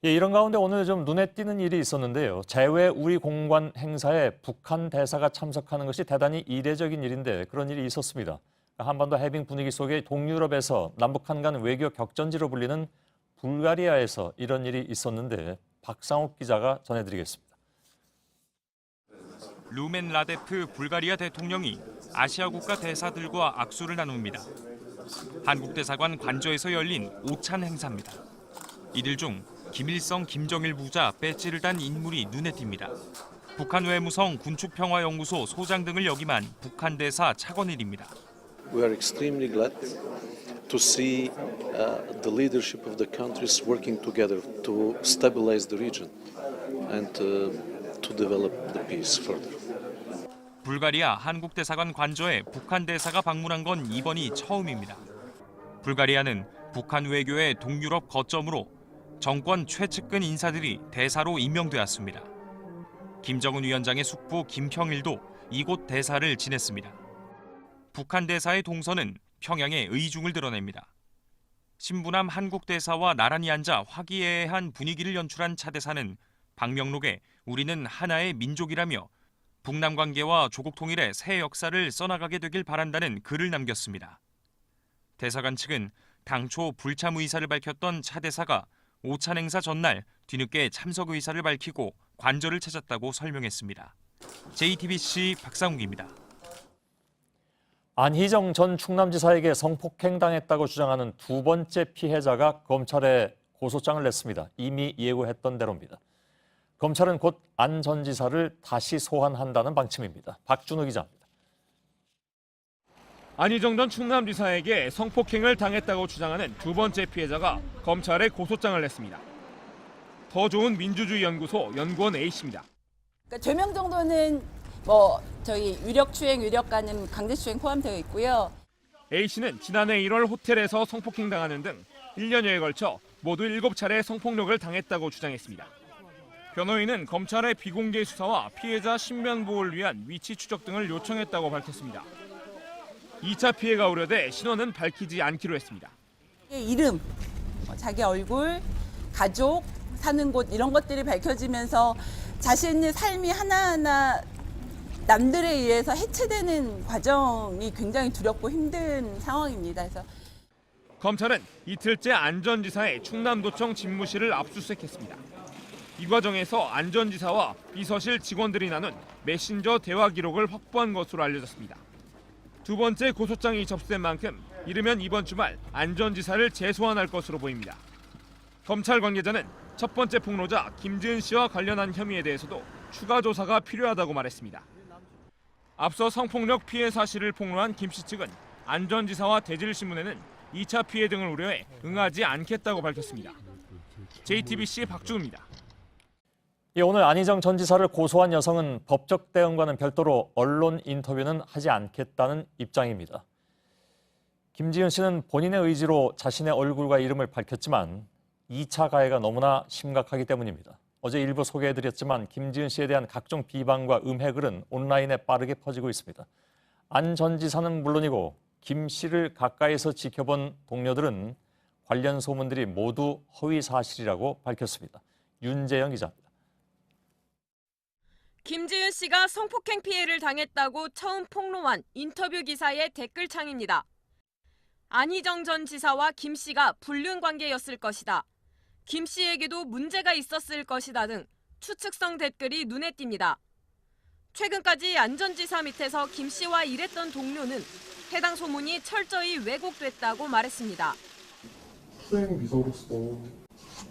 이런 가운데 오늘 좀 눈에 띄는 일이 있었는데요. 재외 우리 공관 행사에 북한 대사가 참석하는 것이 대단히 이례적인 일인데 그런 일이 있었습니다. 한반도 해빙 분위기 속에 동유럽에서 남북한 간 외교 격전지로 불리는 불가리아에서 이런 일이 있었는데 박상욱 기자가 전해드리겠습니다. 루멘 라데프 불가리아 대통령이 아시아 국가 대사들과 악수를 나눕니다. 한국 대사관 관저에서 열린 오찬 행사입니다. 이들 중 김일성, 김정일 부자 배지를 단 인물이 눈에 띕니다. 북한 외무성 군축평화연구소 소장 등을 역임한 북한 대사 차관일입니다. We are extremely glad to see the leadership of the countries working together to stabilize the region and to develop the peace further. 불가리아 한국 대사관 관저에 북한 대사가 방문한 건 이번이 처음입니다. 불가리아는 북한 외교의 동유럽 거점으로 정권 최측근 인사들이 대사로 임명되었습니다. 김정은 위원장의 숙부 김평일도 이곳 대사를 지냈습니다. 북한 대사의 동선은 평양의 의중을 드러냅니다. 신부남 한국 대사와 나란히 앉아 화기애애한 분위기를 연출한 차 대사는 방명록에 우리는 하나의 민족이라며 북남 관계와 조국 통일의 새 역사를 써나가게 되길 바란다는 글을 남겼습니다. 대사관 측은 당초 불참 의사를 밝혔던 차 대사가 오찬 행사 전날 뒤늦게 참석 의사를 밝히고 관저를 찾았다고 설명했습니다. JTBC 박상욱입니다. 안희정 전 충남지사에게 성폭행당했다고 주장하는 두 번째 피해자가 검찰에 고소장을 냈습니다. 이미 예고했던 대로입니다. 검찰은 곧 안 전 지사를 다시 소환한다는 방침입니다. 박준우 기자입니다. 안희정 전 충남지사에게 성폭행을 당했다고 주장하는 두 번째 피해자가 검찰에 고소장을 냈습니다. 더 좋은 민주주의 연구소 연구원 A씨입니다. 그러니까 죄명 정도는 저희 위력추행, 위력가는 강제추행 포함되어 있고요. A씨는 지난해 1월 호텔에서 성폭행 당하는 등 1년여에 걸쳐 모두 7차례 성폭력을 당했다고 주장했습니다. 변호인은 검찰의 비공개 수사와 피해자 신변 보호를 위한 위치 추적 등을 요청했다고 밝혔습니다. 2차 피해가 우려돼 신원은 밝히지 않기로 했습니다. 이름, 자기 얼굴, 가족, 사는 곳 이런 것들이 밝혀지면서 자신의 삶이 하나하나 남들에 의해서 해체되는 과정이 굉장히 두렵고 힘든 상황입니다. 그래서 검찰은 이틀째 안 전 지사의 충남도청 집무실을 압수수색했습니다. 이 과정에서 안 전 지사와 비서실 직원들이 나눈 메신저 대화 기록을 확보한 것으로 알려졌습니다. 두 번째 고소장이 접수된 만큼 이르면 이번 주말 안 전 지사를 재소환할 것으로 보입니다. 검찰 관계자는 첫 번째 폭로자 김지은 씨와 관련한 혐의에 대해서도 추가 조사가 필요하다고 말했습니다. 앞서 성폭력 피해 사실을 폭로한 김 씨 측은 안 전 지사와 대질신문에는 2차 피해 등을 우려해 응하지 않겠다고 밝혔습니다. JTBC 박주우입니다. 오늘 안희정 전 지사를 고소한 여성은 법적 대응과는 별도로 언론 인터뷰는 하지 않겠다는 입장입니다. 김지은 씨는 본인의 의지로 자신의 얼굴과 이름을 밝혔지만 2차 가해가 너무나 심각하기 때문입니다. 어제 일부 소개해드렸지만 김지은 씨에 대한 각종 비방과 음해글은 온라인에 빠르게 퍼지고 있습니다. 안 전 지사는 물론이고 김 씨를 가까이서 지켜본 동료들은 관련 소문들이 모두 허위 사실이라고 밝혔습니다. 윤재영 기자입니다. 김지은 씨가 성폭행 피해를 당했다고 처음 폭로한 인터뷰 기사의 댓글창입니다. 안희정 전 지사와 김 씨가 불륜 관계였을 것이다. 김 씨에게도 문제가 있었을 것이다 등 추측성 댓글이 눈에 띕니다. 최근까지 안 전 지사 밑에서 김 씨와 일했던 동료는 해당 소문이 철저히 왜곡됐다고 말했습니다. 수행 비서로서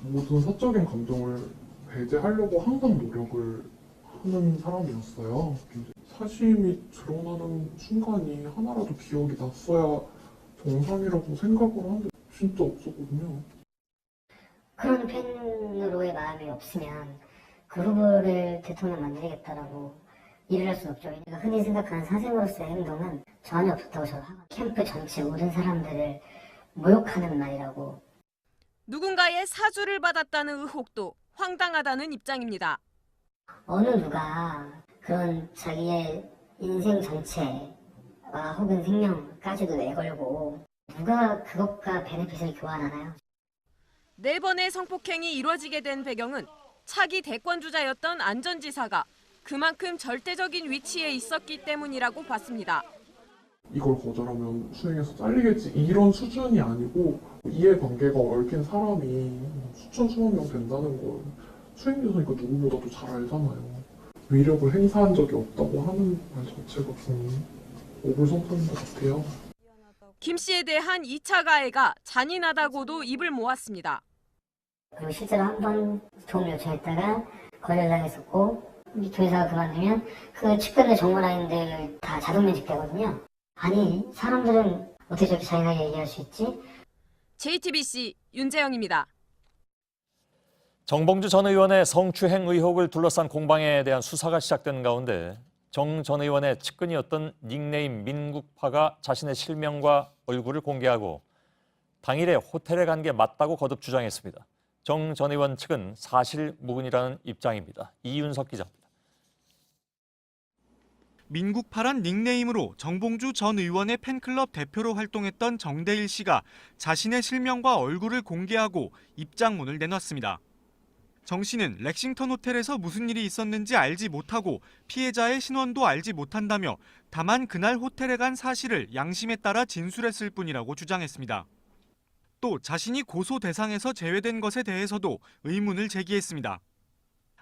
모든 사적인 감정을 배제하려고 항상 노력을 하는 사람이었어요. 사심이 드러나는 순간이 하나라도 기억이 났어야 정상이라고 생각을 하는데 진짜 없었거든요. 그런 팬으로의 마음이 없으면 그 후보를 대통령 만들겠다라고 일을 할 수는 없죠. 우리가 흔히 생각하는 사생으로서의 행동은 전혀 없었다고 저는 하고 캠프 전체 모든 사람들을 모욕하는 말이라고. 누군가의 사주를 받았다는 의혹도 황당하다는 입장입니다. 어느 누가 그런 자기의 인생 전체와 혹은 생명까지도 내걸고 누가 그것과 베네핏을 교환하나요? 4번의 성폭행이 이뤄지게 된 배경은 차기 대권주자였던 안 전 지사가 그만큼 절대적인 위치에 있었기 때문이라고 봤습니다. 이걸 거절하면 수행해서 잘리겠지 이런 수준이 아니고 이해관계가 얽힌 사람이 수천 수만 명 된다는 걸 수행조사니까 누구보다도 잘 알잖아요. 위력을 행사한 적이 없다고 하는 말 자체가 좀 오불성탄인 것 같아요. 김 씨에 대한 2차 가해가 잔인하다고도 입을 모았습니다. 그리고 실제로 한 번 도움을 요청했다가 거절당했었고 조회사가 그만두면 그 측근들 정보라인들 다 자동 면직되거든요. 아니 사람들은 어떻게 저렇게 잔인하게 얘기할 수 있지? JTBC 윤재영입니다. 정봉주 전 의원의 성추행 의혹을 둘러싼 공방에 대한 수사가 시작된 가운데 정 전 의원의 측근이었던 닉네임 민국파가 자신의 실명과 얼굴을 공개하고 당일에 호텔에 간 게 맞다고 거듭 주장했습니다. 정 전 의원 측은 사실 무근이라는 입장입니다. 이윤석 기자입니다. 민국파란 닉네임으로 정봉주 전 의원의 팬클럽 대표로 활동했던 정대일 씨가 자신의 실명과 얼굴을 공개하고 입장문을 내놨습니다. 정 씨는 렉싱턴 호텔에서 무슨 일이 있었는지 알지 못하고 피해자의 신원도 알지 못한다며 다만 그날 호텔에 간 사실을 양심에 따라 진술했을 뿐이라고 주장했습니다. 또 자신이 고소 대상에서 제외된 것에 대해서도 의문을 제기했습니다.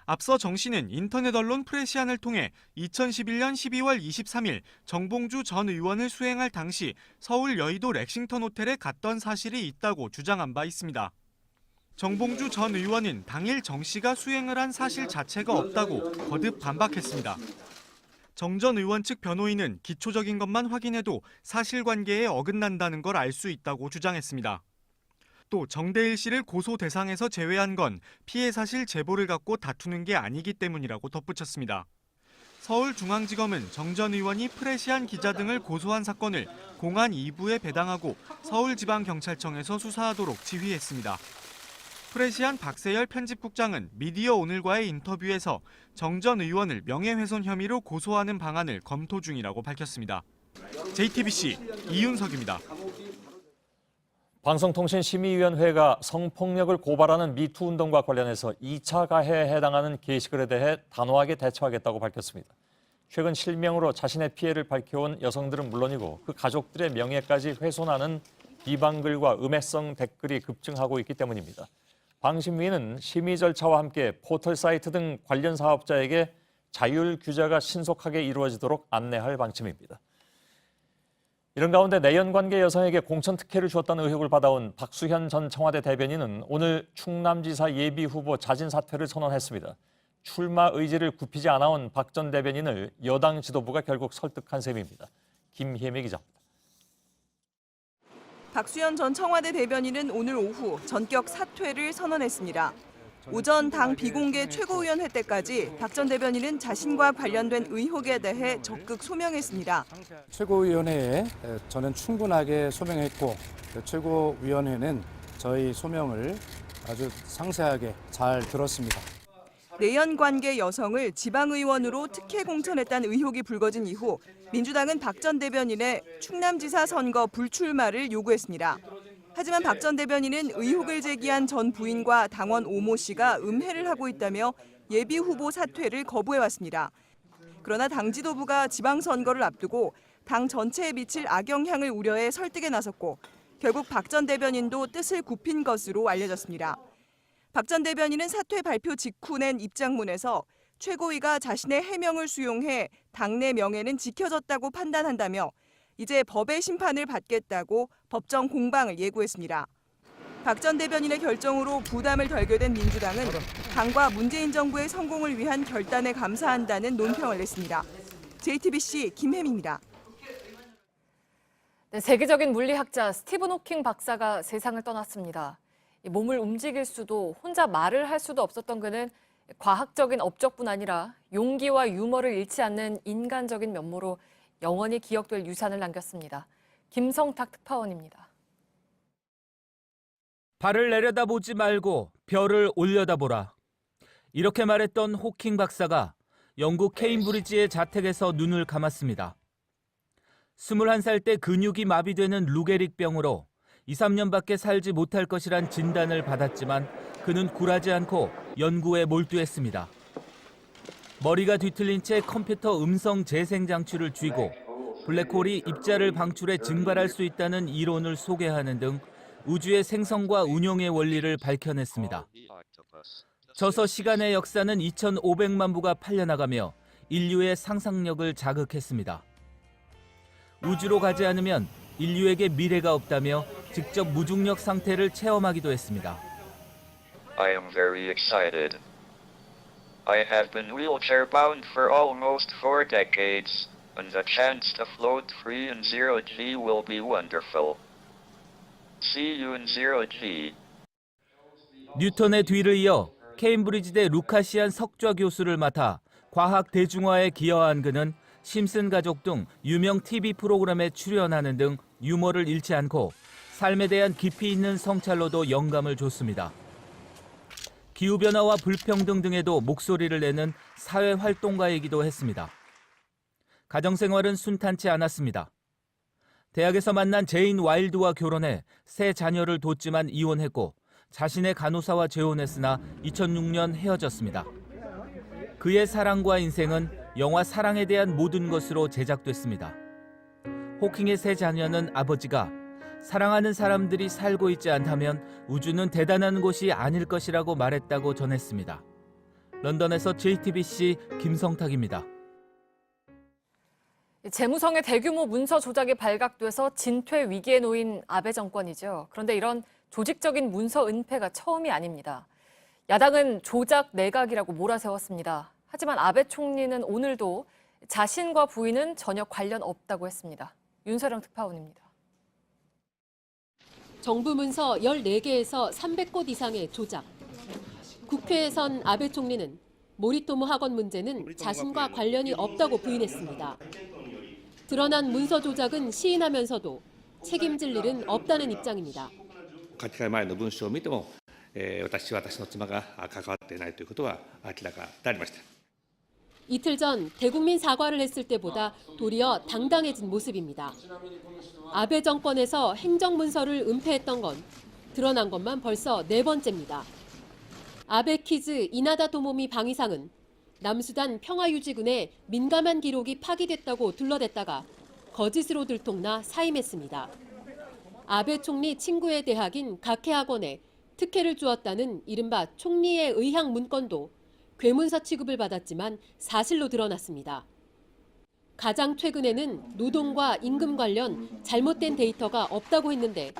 앞서 정 씨는 인터넷 언론 프레시안을 통해 2011년 12월 23일 정봉주 전 의원을 수행할 당시 서울 여의도 렉싱턴 호텔에 갔던 사실이 있다고 주장한 바 있습니다. 정봉주 전 의원은 당일 정 씨가 수행을 한 사실 자체가 없다고 거듭 반박했습니다. 정 전 의원 측 변호인은 기초적인 것만 확인해도 사실관계에 어긋난다는 걸 알 수 있다고 주장했습니다. 또 정대일 씨를 고소 대상에서 제외한 건 피해 사실 제보를 갖고 다투는 게 아니기 때문이라고 덧붙였습니다. 서울중앙지검은 정 전 의원이 프레시안 기자 등을 고소한 사건을 공안 2부에 배당하고 서울지방경찰청에서 수사하도록 지휘했습니다. 프레시안 박세열 편집국장은 미디어 오늘과의 인터뷰에서 정 전 의원을 명예훼손 혐의로 고소하는 방안을 검토 중이라고 밝혔습니다. JTBC 이윤석입니다. 방송통신심의위원회가 성폭력을 고발하는 미투 운동과 관련해서 2차 가해에 해당하는 게시글에 대해 단호하게 대처하겠다고 밝혔습니다. 최근 실명으로 자신의 피해를 밝혀온 여성들은 물론이고 그 가족들의 명예까지 훼손하는 비방글과 음해성 댓글이 급증하고 있기 때문입니다. 방심위는 심의 절차와 함께 포털 사이트 등 관련 사업자에게 자율 규제가 신속하게 이루어지도록 안내할 방침입니다. 이런 가운데 내연관계 여성에게 공천 특혜를 주었다는 의혹을 받아온 박수현 전 청와대 대변인은 오늘 충남지사 예비후보 자진 사퇴를 선언했습니다. 출마 의지를 굽히지 않아온 박 전 대변인을 여당 지도부가 결국 설득한 셈입니다. 김혜미 기자입니다. 박수현 전 청와대 대변인은 오늘 오후 전격 사퇴를 선언했습니다. 오전 당 비공개 최고위원회 때까지 박 전 대변인은 자신과 관련된 의혹에 대해 적극 소명했습니다. 최고위원회에 저는 충분하게 소명했고 최고위원회는 저희 소명을 아주 상세하게 잘 들었습니다. 내연관계 여성을 지방의원으로 특혜 공천했다는 의혹이 불거진 이후 민주당은 박 전 대변인의 충남지사 선거 불출마를 요구했습니다. 하지만 박 전 대변인은 의혹을 제기한 전 부인과 당원 오모 씨가 음해를 하고 있다며 예비후보 사퇴를 거부해왔습니다. 그러나 당 지도부가 지방선거를 앞두고 당 전체에 미칠 악영향을 우려해 설득에 나섰고 결국 박 전 대변인도 뜻을 굽힌 것으로 알려졌습니다. 박 전 대변인은 사퇴 발표 직후 낸 입장문에서 최고위가 자신의 해명을 수용해 당내 명예는 지켜졌다고 판단한다며 이제 법의 심판을 받겠다고 법정 공방을 예고했습니다. 박 전 대변인의 결정으로 부담을 덜게 된 민주당은 당과 문재인 정부의 성공을 위한 결단에 감사한다는 논평을 냈습니다. JTBC 김혜미입니다. 네, 세계적인 물리학자 스티븐 호킹 박사가 세상을 떠났습니다. 몸을 움직일 수도 혼자 말을 할 수도 없었던 그는 과학적인 업적뿐 아니라 용기와 유머를 잃지 않는 인간적인 면모로 영원히 기억될 유산을 남겼습니다. 김성탁 특파원입니다. 발을 내려다보지 말고 별을 올려다보라. 이렇게 말했던 호킹 박사가 영국 케임브리지의 자택에서 눈을 감았습니다. 21살 때 근육이 마비되는 루게릭병으로 2, 3년밖에 살지 못할 것이란 진단을 받았지만 그는 굴하지 않고 연구에 몰두했습니다. 머리가 뒤틀린 채 컴퓨터 음성 재생 장치를 쥐고 블랙홀이 입자를 방출해 증발할 수 있다는 이론을 소개하는 등 우주의 생성과 운용의 원리를 밝혀냈습니다. 저서 시간의 역사는 2,500만 부가 팔려나가며 인류의 상상력을 자극했습니다. 우주로 가지 않으면 인류에게 미래가 없다며 직접 무중력 상태를 체험하기도 했습니다. I am very excited. I have been wheelchair bound for almost 4 decades, and the chance to float free in zero G will be wonderful. See you in zero G. 뉴턴의 뒤를 이어 케임브리지대 루카시안 석좌 교수를 맡아 과학 대중화에 기여한 그는 심슨 가족 등 유명 TV 프로그램에 출연하는 등 유머를 잃지 않고 삶에 대한 깊이 있는 성찰로도 영감을 줬습니다. 기후변화와 불평등 등에도 목소리를 내는 사회활동가이기도 했습니다. 가정생활은 순탄치 않았습니다. 대학에서 만난 제인 와일드와 결혼해 세 자녀를 뒀지만 이혼했고 자신의 간호사와 재혼했으나 2006년 헤어졌습니다. 그의 사랑과 인생은 영화 사랑에 대한 모든 것으로 제작됐습니다. 호킹의 세 자녀는 아버지가 사랑하는 사람들이 살고 있지 않다면 우주는 대단한 곳이 아닐 것이라고 말했다고 전했습니다. 런던에서 JTBC 김성탁입니다. 재무성의 대규모 문서 조작이 발각돼서 진퇴 위기에 놓인 아베 정권이죠. 그런데 이런 조직적인 문서 은폐가 처음이 아닙니다. 야당은 조작 내각이라고 몰아세웠습니다. 하지만 아베 총리는 오늘도 자신과 부인은 전혀 관련 없다고 했습니다. 윤서령 특파원입니다. 정부 문서 14개에서 300곳 이상의 조작. 국회에선 아베 총리는 모리토모 학원 문제는 자신과 관련이 없다고 부인했습니다. 드러난 문서 조작은 시인하면서도 책임질 일은 없다는 입장입니다. 書き換え前の文書を見ても、私の妻が関わっていないということは明らかでありました。 이틀 전 대국민 사과를 했을 때보다 도리어 당당해진 모습입니다. 아베 정권에서 행정문서를 은폐했던 건 드러난 것만 벌써 4번째입니다. 아베 키즈 이나다 도모미 방위상은 남수단 평화유지군의 민감한 기록이 파기됐다고 둘러댔다가 거짓으로 들통나 사임했습니다. 아베 총리 친구의 대학인 가케학원에 특혜를 주었다는 이른바 총리의 의향 문건도 괴문서 취급을 받았지만 사실로 드러났습니다. 가장 최근에는 노동과 임금 관련 잘못된 데이터가 없다고 했는데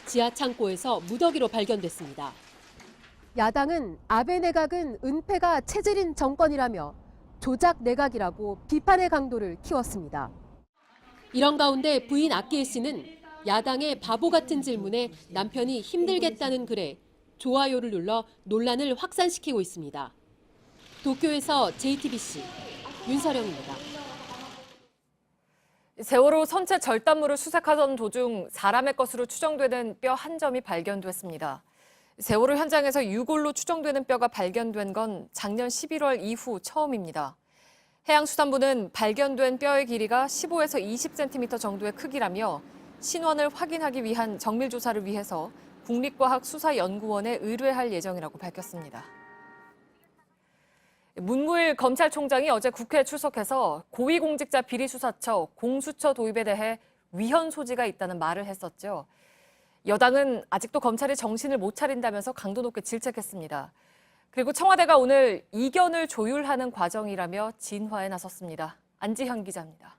지하 창고에서 무더기로 발견됐습니다. 야당은 아베 내각은 은폐가 체질인 정권이라며 조작 내각이라고 비판의 강도를 키웠습니다. 이런 가운데 부인 아키에 씨는 야당의 바보 같은 질문에 남편이 힘들겠다는 글에 좋아요를 눌러 논란을 확산시키고 있습니다. 도쿄에서 JTBC 윤서령입니다. 세월호 선체 절단물을 수색하던 도중 사람의 것으로 추정되는 뼈 한 점이 발견됐습니다. 세월호 현장에서 유골로 추정되는 뼈가 발견된 건 작년 11월 이후 처음입니다. 해양수산부는 발견된 뼈의 길이가 15에서 20cm 정도의 크기라며 신원을 확인하기 위한 정밀 조사를 위해서 국립과학수사연구원에 의뢰할 예정이라고 밝혔습니다. 문무일 검찰총장이 어제 국회에 출석해서 고위공직자 비리수사처 공수처 도입에 대해 위헌 소지가 있다는 말을 했었죠. 여당은 아직도 검찰이 정신을 못 차린다면서 강도 높게 질책했습니다. 그리고 청와대가 오늘 이견을 조율하는 과정이라며 진화에 나섰습니다. 안지현 기자입니다.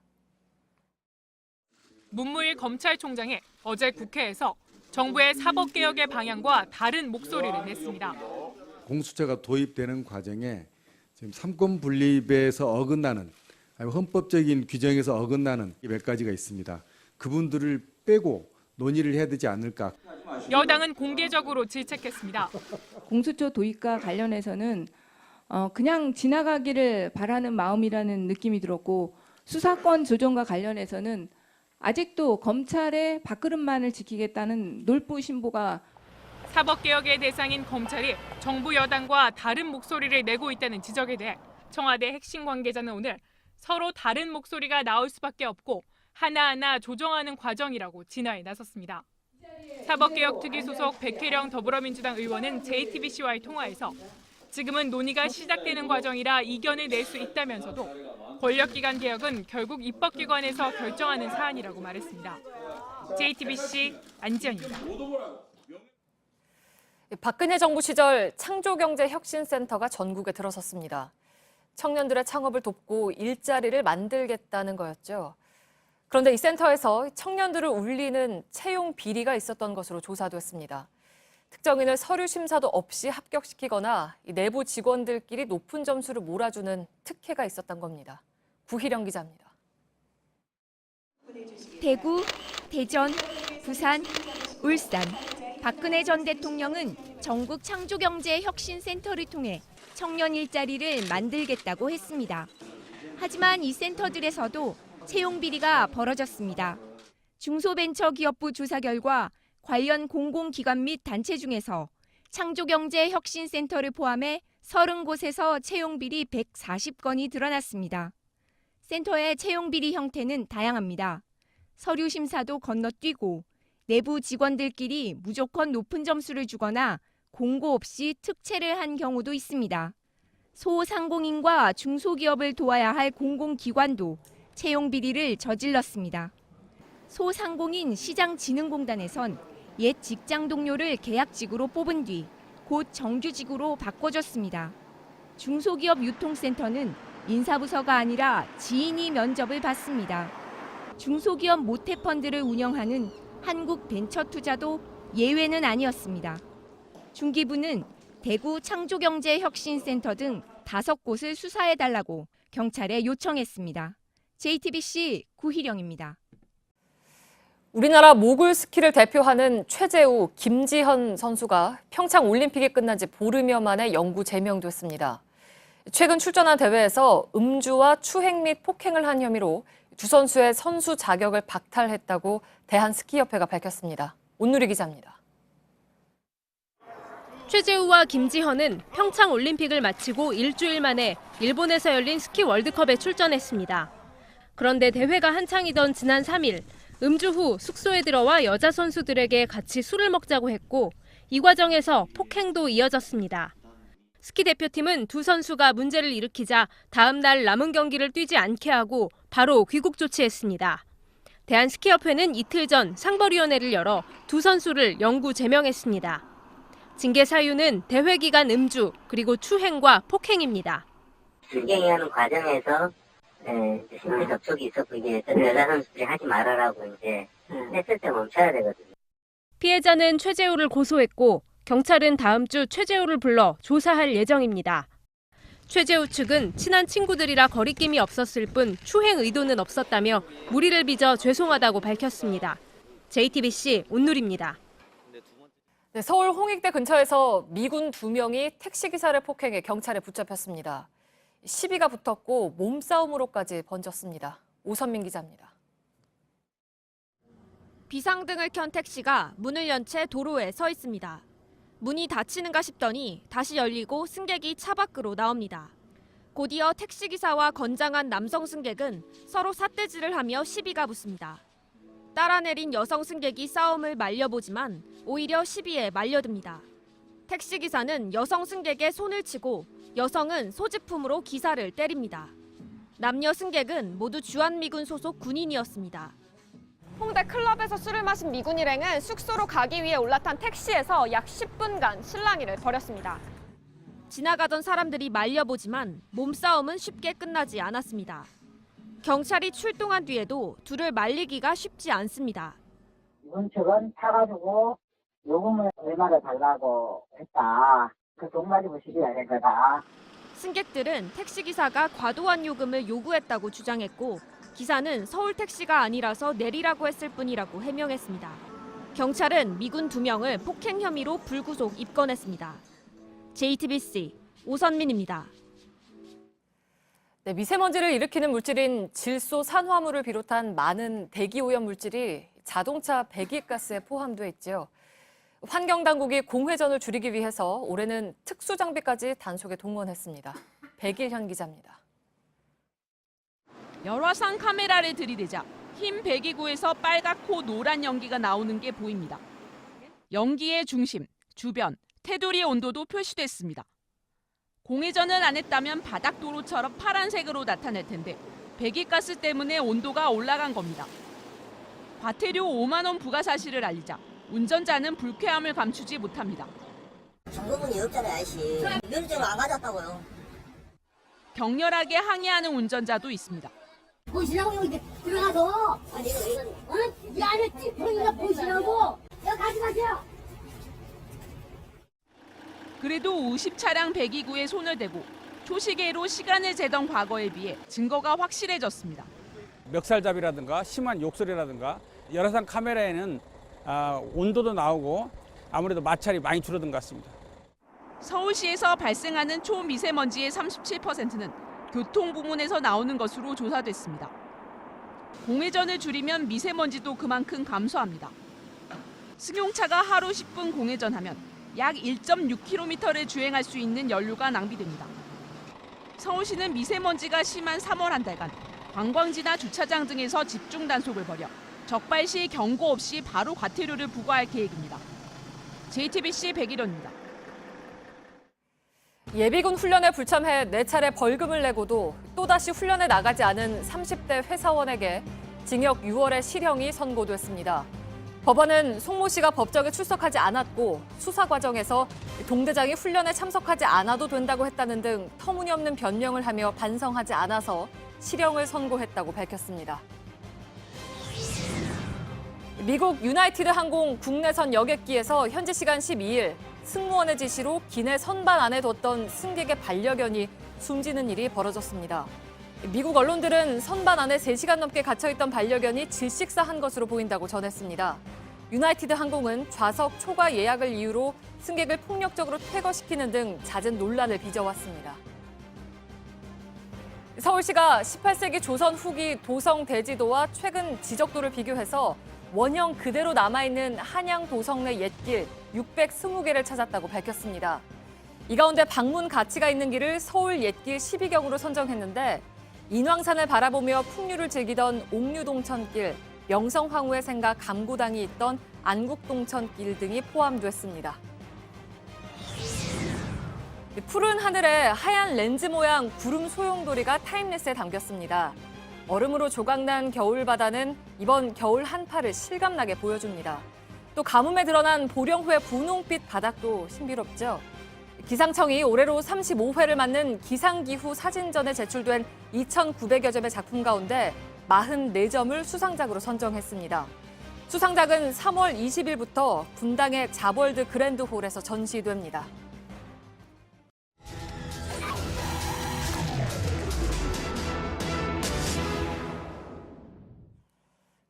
문무일 검찰총장이 어제 국회에서 정부의 사법개혁의 방향과 다른 목소리를 냈습니다. 공수처가 도입되는 과정에 지금 삼권 분립에서 어긋나는 헌법적인 규정에서 어긋나는 몇 가지가 있습니다. 그분들을 빼고 논의를 해야 되지 않을까. 여당은 공개적으로 질책했습니다. 공수처 도입과 관련해서는 그냥 지나가기를 바라는 마음이라는 느낌이 들었고, 수사권 조정과 관련해서는 아직도 검찰의 밥그릇만을 지키겠다는 놀부 신보가 사법개혁의 대상인 검찰이 정부 여당과 다른 목소리를 내고 있다는 지적에 대해 청와대 핵심 관계자는 오늘 서로 다른 목소리가 나올 수밖에 없고 하나하나 조정하는 과정이라고 진화에 나섰습니다. 사법개혁특위 소속 백혜령 더불어민주당 의원은 JTBC와의 통화에서 지금은 논의가 시작되는 과정이라 이견을 낼 수 있다면서도 권력기관 개혁은 결국 입법기관에서 결정하는 사안이라고 말했습니다. JTBC 안지연입니다. 박근혜 정부 시절 창조경제혁신센터가 전국에 들어섰습니다. 청년들의 창업을 돕고 일자리를 만들겠다는 거였죠. 그런데 이 센터에서 청년들을 울리는 채용 비리가 있었던 것으로 조사됐습니다. 특정인을 서류 심사도 없이 합격시키거나 내부 직원들끼리 높은 점수를 몰아주는 특혜가 있었던 겁니다. 구희령 기자입니다. 대구, 대전, 부산, 울산. 박근혜 전 대통령은 전국 창조경제혁신센터를 통해 청년 일자리를 만들겠다고 했습니다. 하지만 이 센터들에서도 채용 비리가 벌어졌습니다. 중소벤처기업부 조사 결과 관련 공공기관 및 단체 중에서 창조경제혁신센터를 포함해 30곳에서 채용 비리 140건이 드러났습니다. 센터의 채용 비리 형태는 다양합니다. 서류 심사도 건너뛰고 내부 직원들끼리 무조건 높은 점수를 주거나 공고 없이 특채를 한 경우도 있습니다. 소상공인과 중소기업을 도와야 할 공공기관도 채용 비리를 저질렀습니다. 소상공인 시장진흥공단에선 옛 직장 동료를 계약직으로 뽑은 뒤 곧 정규직으로 바꿔줬습니다. 중소기업 유통센터는 인사부서가 아니라 지인이 면접을 받습니다. 중소기업 모태펀드를 운영하는 한국벤처투자도 예외는 아니었습니다. 중기부는 대구 창조경제혁신센터 등 5곳을 수사해달라고 경찰에 요청했습니다. JTBC 구희령입니다. 우리나라 모굴 스키를 대표하는 최재우, 김지현 선수가 평창 올림픽이 끝난 지 보름여 만에 영구 제명됐습니다. 최근 출전한 대회에서 음주와 추행 및 폭행을 한 혐의로 두 선수의 선수 자격을 박탈했다고 대한스키협회가 밝혔습니다. 온누리 기자입니다. 최재우와 김지현은 평창 올림픽을 마치고 일주일 만에 일본에서 열린 스키 월드컵에 출전했습니다. 그런데 대회가 한창이던 지난 3일, 음주 후 숙소에 들어와 여자 선수들에게 같이 술을 먹자고 했고 이 과정에서 폭행도 이어졌습니다. 스키 대표팀은 두 선수가 문제를 일으키자 다음 날 남은 경기를 뛰지 않게 하고 바로 귀국 조치했습니다. 대한스키협회는 이틀 전 상벌위원회를 열어 두 선수를 영구 제명했습니다. 징계 사유는 대회 기간 음주 그리고 추행과 폭행입니다. 진행하는 과정에서 신체 접촉이 있었고 이게 여자 선수들이 하지 말아라고 이제 했을 때 멈춰야 되거든요. 피해자는 최재우를 고소했고 경찰은 다음 주 최재우를 불러 조사할 예정입니다. 최재우 측은 친한 친구들이라 거리낌이 없었을 뿐 추행 의도는 없었다며 무리를 빚어 죄송하다고 밝혔습니다. JTBC 온누리입니다. 네, 서울 홍익대 근처에서 미군 2명이 택시기사를 폭행해 경찰에 붙잡혔습니다. 시비가 붙었고 몸싸움으로까지 번졌습니다. 오선민 기자입니다. 비상등을 켠 택시가 문을 연 채 도로에 서 있습니다. 문이 닫히는가 싶더니 다시 열리고 승객이 차 밖으로 나옵니다. 곧이어 택시기사와 건장한 남성 승객은 서로 삿대질을 하며 시비가 붙습니다. 따라 내린 여성 승객이 싸움을 말려보지만 오히려 시비에 말려듭니다. 택시기사는 여성 승객의 손을 치고 여성은 소지품으로 기사를 때립니다. 남녀 승객은 모두 주한미군 소속 군인이었습니다. 홍대 클럽에서 술을 마신 미군 일행은 숙소로 가기 위해 올라탄 택시에서 약 10분간 실랑이를 벌였습니다. 지나가던 사람들이 말려보지만 몸싸움은 쉽게 끝나지 않았습니다. 경찰이 출동한 뒤에도 둘을 말리기가 쉽지 않습니다. 미군 측은 타가지고 요금을 얼마나 달라고 했다. 그 돈 가지고 시비가 된 거다. 승객들은 택시기사가 과도한 요금을 요구했다고 주장했고 기사는 서울 택시가 아니라서 내리라고 했을 뿐이라고 해명했습니다. 경찰은 미군 2명을 폭행 혐의로 불구속 입건했습니다. JTBC 오선민입니다. 네, 미세먼지를 일으키는 물질인 질소 산화물을 비롯한 많은 대기오염 물질이 자동차 배기가스에 포함돼 있죠. 환경당국이 공회전을 줄이기 위해서 올해는 특수장비까지 단속에 동원했습니다. 백일현 기자입니다. 열화상 카메라를 들이대자 흰 배기구에서 빨갛고 노란 연기가 나오는 게 보입니다. 연기의 중심, 주변, 테두리 온도도 표시됐습니다. 공회전을 안 했다면 바닥도로처럼 파란색으로 나타날 텐데 배기가스 때문에 온도가 올라간 겁니다. 과태료 5만 원 부과 사실을 알리자 운전자는 불쾌함을 감추지 못합니다. 점검문이 없잖아요, 아저씨. 면허증을 안 가졌다고요. 격렬하게 항의하는 운전자도 있습니다. 보시라고 여기 들어가서. 아니 이건 이 안에 찌푸리가 보시라고. 여기 가지 마세요. 그래도 50차량 배기구에 손을 대고 초시계로 시간을 재던 과거에 비해 증거가 확실해졌습니다. 멱살잡이라든가 심한 욕설이라든가 열화상 카메라에는 온도도 나오고 아무래도 마찰이 많이 줄어든 것 같습니다. 서울시에서 발생하는 초미세먼지의 37%는 교통부문에서 나오는 것으로 조사됐습니다. 공회전을 줄이면 미세먼지도 그만큼 감소합니다. 승용차가 하루 10분 공회전하면 약 1.6km를 주행할 수 있는 연료가 낭비됩니다. 서울시는 미세먼지가 심한 3월 한 달간 관광지나 주차장 등에서 집중 단속을 벌여 적발 시 경고 없이 바로 과태료를 부과할 계획입니다. JTBC 백일원입니다. 예비군 훈련에 불참해 4차례 벌금을 내고도 또다시 훈련에 나가지 않은 30대 회사원에게 징역 6월의 실형이 선고됐습니다. 법원은 송모 씨가 법정에 출석하지 않았고 수사 과정에서 동대장이 훈련에 참석하지 않아도 된다고 했다는 등 터무니없는 변명을 하며 반성하지 않아서 실형을 선고했다고 밝혔습니다. 미국 유나이티드 항공 국내선 여객기에서 현지 시간 12일 승무원의 지시로 기내 선반 안에 뒀던 승객의 반려견이 숨지는 일이 벌어졌습니다. 미국 언론들은 선반 안에 3시간 넘게 갇혀있던 반려견이 질식사한 것으로 보인다고 전했습니다. 유나이티드 항공은 좌석 초과 예약을 이유로 승객을 폭력적으로 퇴거시키는 등 잦은 논란을 빚어왔습니다. 서울시가 18세기 조선 후기 도성 대지도와 최근 지적도를 비교해서 원형 그대로 남아있는 한양 도성 내 옛길 620개를 찾았다고 밝혔습니다. 이 가운데 방문 가치가 있는 길을 서울 옛길 12경으로 선정했는데 인왕산을 바라보며 풍류를 즐기던 옥류동천길, 명성황후의 생가 감구당이 있던 안국동천길 등이 포함됐습니다. 푸른 하늘에 하얀 렌즈 모양 구름 소용돌이가 타임레스에 담겼습니다. 얼음으로 조각난 겨울바다는 이번 겨울 한파를 실감나게 보여줍니다. 또 가뭄에 드러난 보령 후의 분홍빛 바닥도 신비롭죠. 기상청이 올해로 35회를 맞는 기상기후 사진전에 제출된 2,900여 점의 작품 가운데 44점을 수상작으로 선정했습니다. 수상작은 3월 20일부터 분당의 자월드 그랜드홀에서 전시됩니다.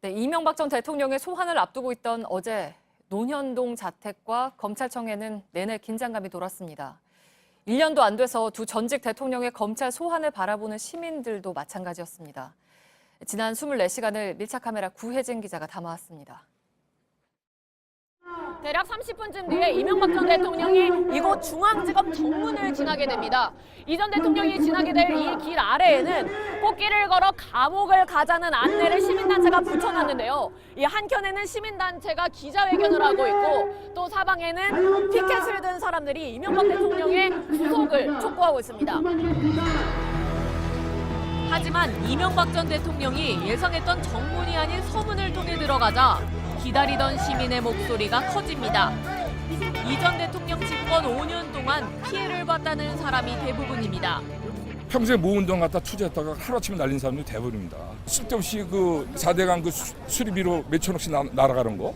네, 이명박 전 대통령의 소환을 앞두고 있던 어제 논현동 자택과 검찰청에는 내내 긴장감이 돌았습니다. 1년도 안 돼서 두 전직 대통령의 검찰 소환을 바라보는 시민들도 마찬가지였습니다. 지난 24시간을 밀착카메라 구혜진 기자가 담아왔습니다. 대략 30분쯤 뒤에 이명박 전 대통령이 이곳 중앙지검 정문을 지나게 됩니다. 이 전 대통령이 지나게 될 이 길 아래에는 꽃길을 걸어 감옥을 가자는 안내를 시민단체가 붙여놨는데요. 이 한켠에는 시민단체가 기자회견을 하고 있고 또 사방에는 피켓을 든 사람들이 이명박 대통령의 구속을 촉구하고 있습니다. 하지만 이명박 전 대통령이 예상했던 정문이 아닌 서문을 통해 들어가자 기다리던 시민의 목소리가 커집니다. 이 전 대통령 집권 5년 동안 피해를 봤다는 사람이 대부분입니다. 평소에 모은돈 갖다 투자했다가 하루아침에 날린 사람들이 대부분입니다. 쓸데없이 그 4대강 그 수리비로 몇천억씩 날아가는 거.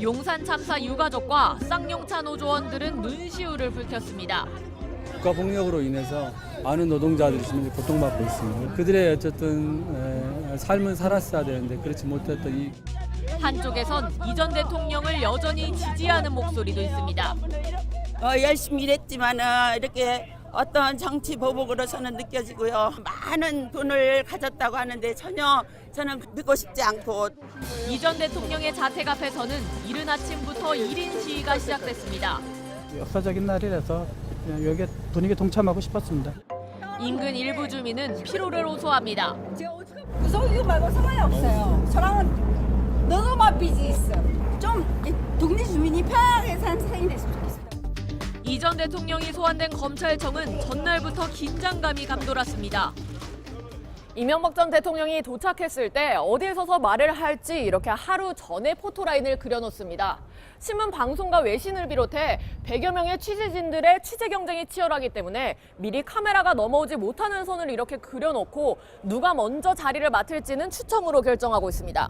용산 참사 유가족과 쌍용차 노조원들은 눈시울을 붉혔습니다. 국가폭력으로 인해서 많은 노동자들이 지금 고통받고 있습니다. 그들의 어쨌든 삶은 살았어야 되는데 그렇지 못했던 이 한쪽에선 이 전 대통령을 여전히 지지하는 목소리도 있습니다. 열심히 일했지만 이렇게 어떤 정치 보복으로서는 느껴지고요. 많은 돈을 가졌다고 하는데 전혀 저는 믿고 싶지 않고. 이 전 대통령의 자택 앞에서는 이른 아침부터 1인 시위가 시작됐습니다. 역사적인 날이라서 여기에 분위기에 동참하고 싶었습니다. 인근 일부 주민은 피로를 호소합니다. 구속이고 말고 상관이 없어요. 저랑은 너무만 비즈니스. 좀 동네 주민이 편하게 사는 세상이 됐으면 좋겠습니다. 이 전 대통령이 소환된 검찰청은 전날부터 긴장감이 감돌았습니다. 이명박 전 대통령이 도착했을 때 어디에 서서 말을 할지 이렇게 하루 전에 포토라인을 그려놓습니다. 신문, 방송과 외신을 비롯해 100여 명의 취재진들의 취재 경쟁이 치열하기 때문에 미리 카메라가 넘어오지 못하는 선을 이렇게 그려놓고 누가 먼저 자리를 맡을지는 추첨으로 결정하고 있습니다.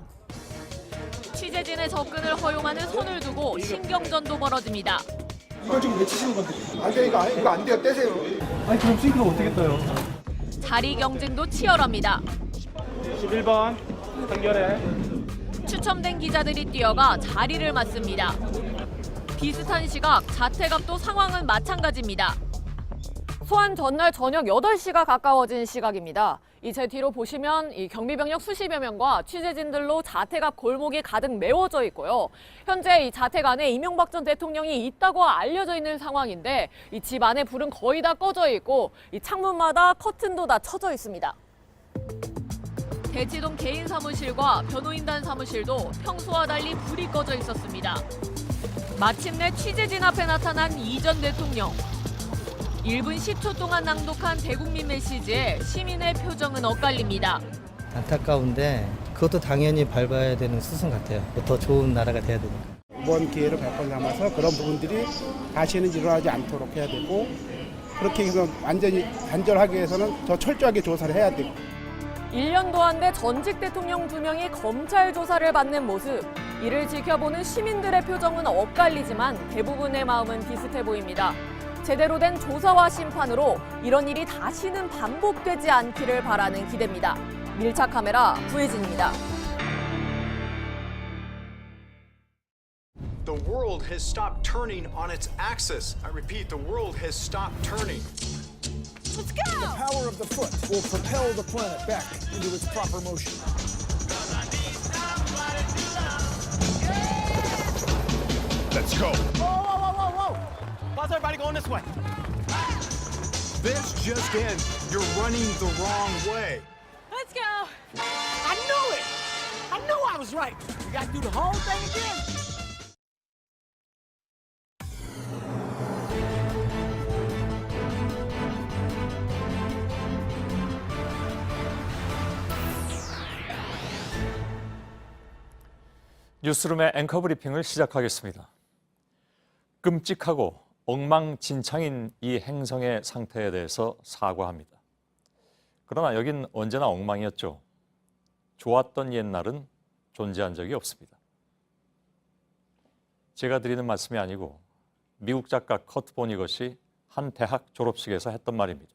취재진의 접근을 허용하는 선을 두고 신경전도 벌어집니다. 이거 지금 왜 치시는 건데? 안 돼, 이거 안 돼요. 떼세요. 아니 그럼 싱크가 어떻게 떠요? 자리 경쟁도 치열합니다. 11번 한결에 추첨된 기자들이 뛰어가 자리를 맡습니다. 비슷한 시각 자택 앞도 상황은 마찬가지입니다. 소환 전날 저녁 8시가 가까워진 시각입니다. 이 제 뒤로 보시면 이 경비병력 수십여 명과 취재진들로 자택 앞 골목이 가득 메워져 있고요. 현재 이 자택 안에 이명박 전 대통령이 있다고 알려져 있는 상황인데 이 집 안에 불은 거의 다 꺼져 있고 이 창문마다 커튼도 다 쳐져 있습니다. 대치동 개인 사무실과 변호인단 사무실도 평소와 달리 불이 꺼져 있었습니다. 마침내 취재진 앞에 나타난 이 전 대통령. 1분 10초 동안 낭독한 대국민 메시지에 시민의 표정은 엇갈립니다. 안타까운데 그것도 당연히 밟아야 되는 수순 같아요. 더 좋은 나라가 돼야 되니까. 이번 기회를 발판 삼아서 그런 부분들이 다시는 일어나지 않도록 해야 되고 그렇게 해서 완전히 단절하기 위해서는 더 철저하게 조사를 해야 되고 1년도 안 돼 전직 대통령 2명이 검찰 조사를 받는 모습. 이를 지켜보는 시민들의 표정은 엇갈리지만 대부분의 마음은 비슷해 보입니다. 제대로 된 조사와 심판으로 이런 일이 다시는 반복되지 않기를 바라는 기대입니다. 밀착 카메라 구혜진입니다. The world has stopped turning on its axis. I repeat, the world has stopped turning. Let's go! The power of the foot will propel the planet back into its proper motion. Let's go. Whoa, whoa, whoa, whoa, whoa! Why's everybody going this way? This just in. You're running the wrong way. Let's go! I knew it! I knew I was right. We got to do the whole thing again. 뉴스룸의 앵커 브리핑을 시작하겠습니다. 끔찍하고 엉망진창인 이 행성의 상태에 대해서 사과합니다. 그러나 여긴 언제나 엉망이었죠. 좋았던 옛날은 존재한 적이 없습니다. 제가 드리는 말씀이 아니고 미국 작가 커트 보니것이 한 대학 졸업식에서 했던 말입니다.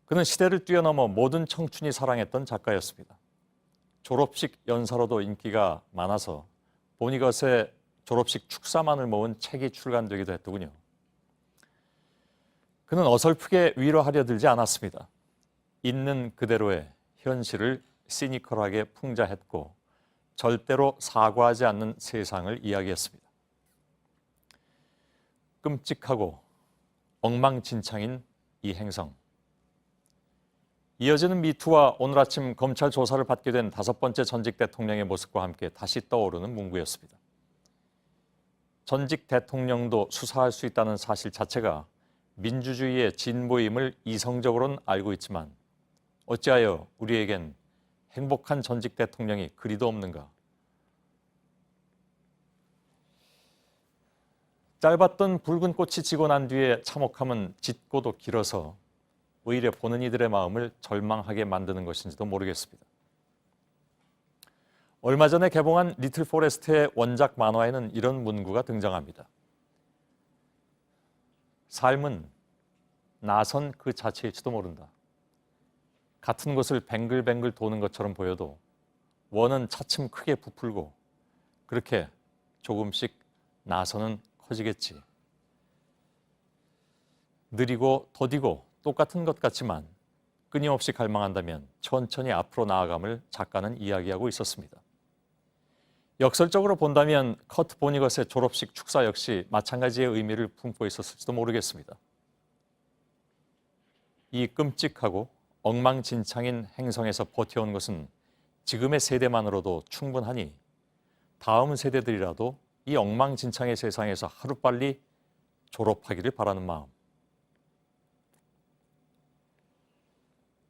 그는 시대를 뛰어넘어 모든 청춘이 사랑했던 작가였습니다. 졸업식 연사로도 인기가 많아서 보니것의 졸업식 축사만을 모은 책이 출간되기도 했더군요. 그는 어설프게 위로하려 들지 않았습니다. 있는 그대로의 현실을 시니컬하게 풍자했고 절대로 사과하지 않는 세상을 이야기했습니다. 끔찍하고 엉망진창인 이 행성. 이어지는 미투와 오늘 아침 검찰 조사를 받게 된 5번째 전직 대통령의 모습과 함께 다시 떠오르는 문구였습니다. 전직 대통령도 수사할 수 있다는 사실 자체가 민주주의의 진보임을 이성적으로는 알고 있지만 어찌하여 우리에겐 행복한 전직 대통령이 그리도 없는가? 짧았던 붉은 꽃이 지고 난 뒤에 참혹함은 짙고도 길어서 오히려 보는 이들의 마음을 절망하게 만드는 것인지도 모르겠습니다. 얼마 전에 개봉한 리틀 포레스트의 원작 만화에는 이런 문구가 등장합니다. 삶은 나선 그 자체일지도 모른다. 같은 곳을 뱅글뱅글 도는 것처럼 보여도 원은 차츰 크게 부풀고 그렇게 조금씩 나선은 커지겠지. 느리고 더디고 똑같은 것 같지만 끊임없이 갈망한다면 천천히 앞으로 나아감을 작가는 이야기하고 있었습니다. 역설적으로 본다면 커트 보니것의 졸업식 축사 역시 마찬가지의 의미를 품고 있었을지도 모르겠습니다. 이 끔찍하고 엉망진창인 행성에서 버텨온 것은 지금의 세대만으로도 충분하니 다음 세대들이라도 이 엉망진창의 세상에서 하루빨리 졸업하기를 바라는 마음.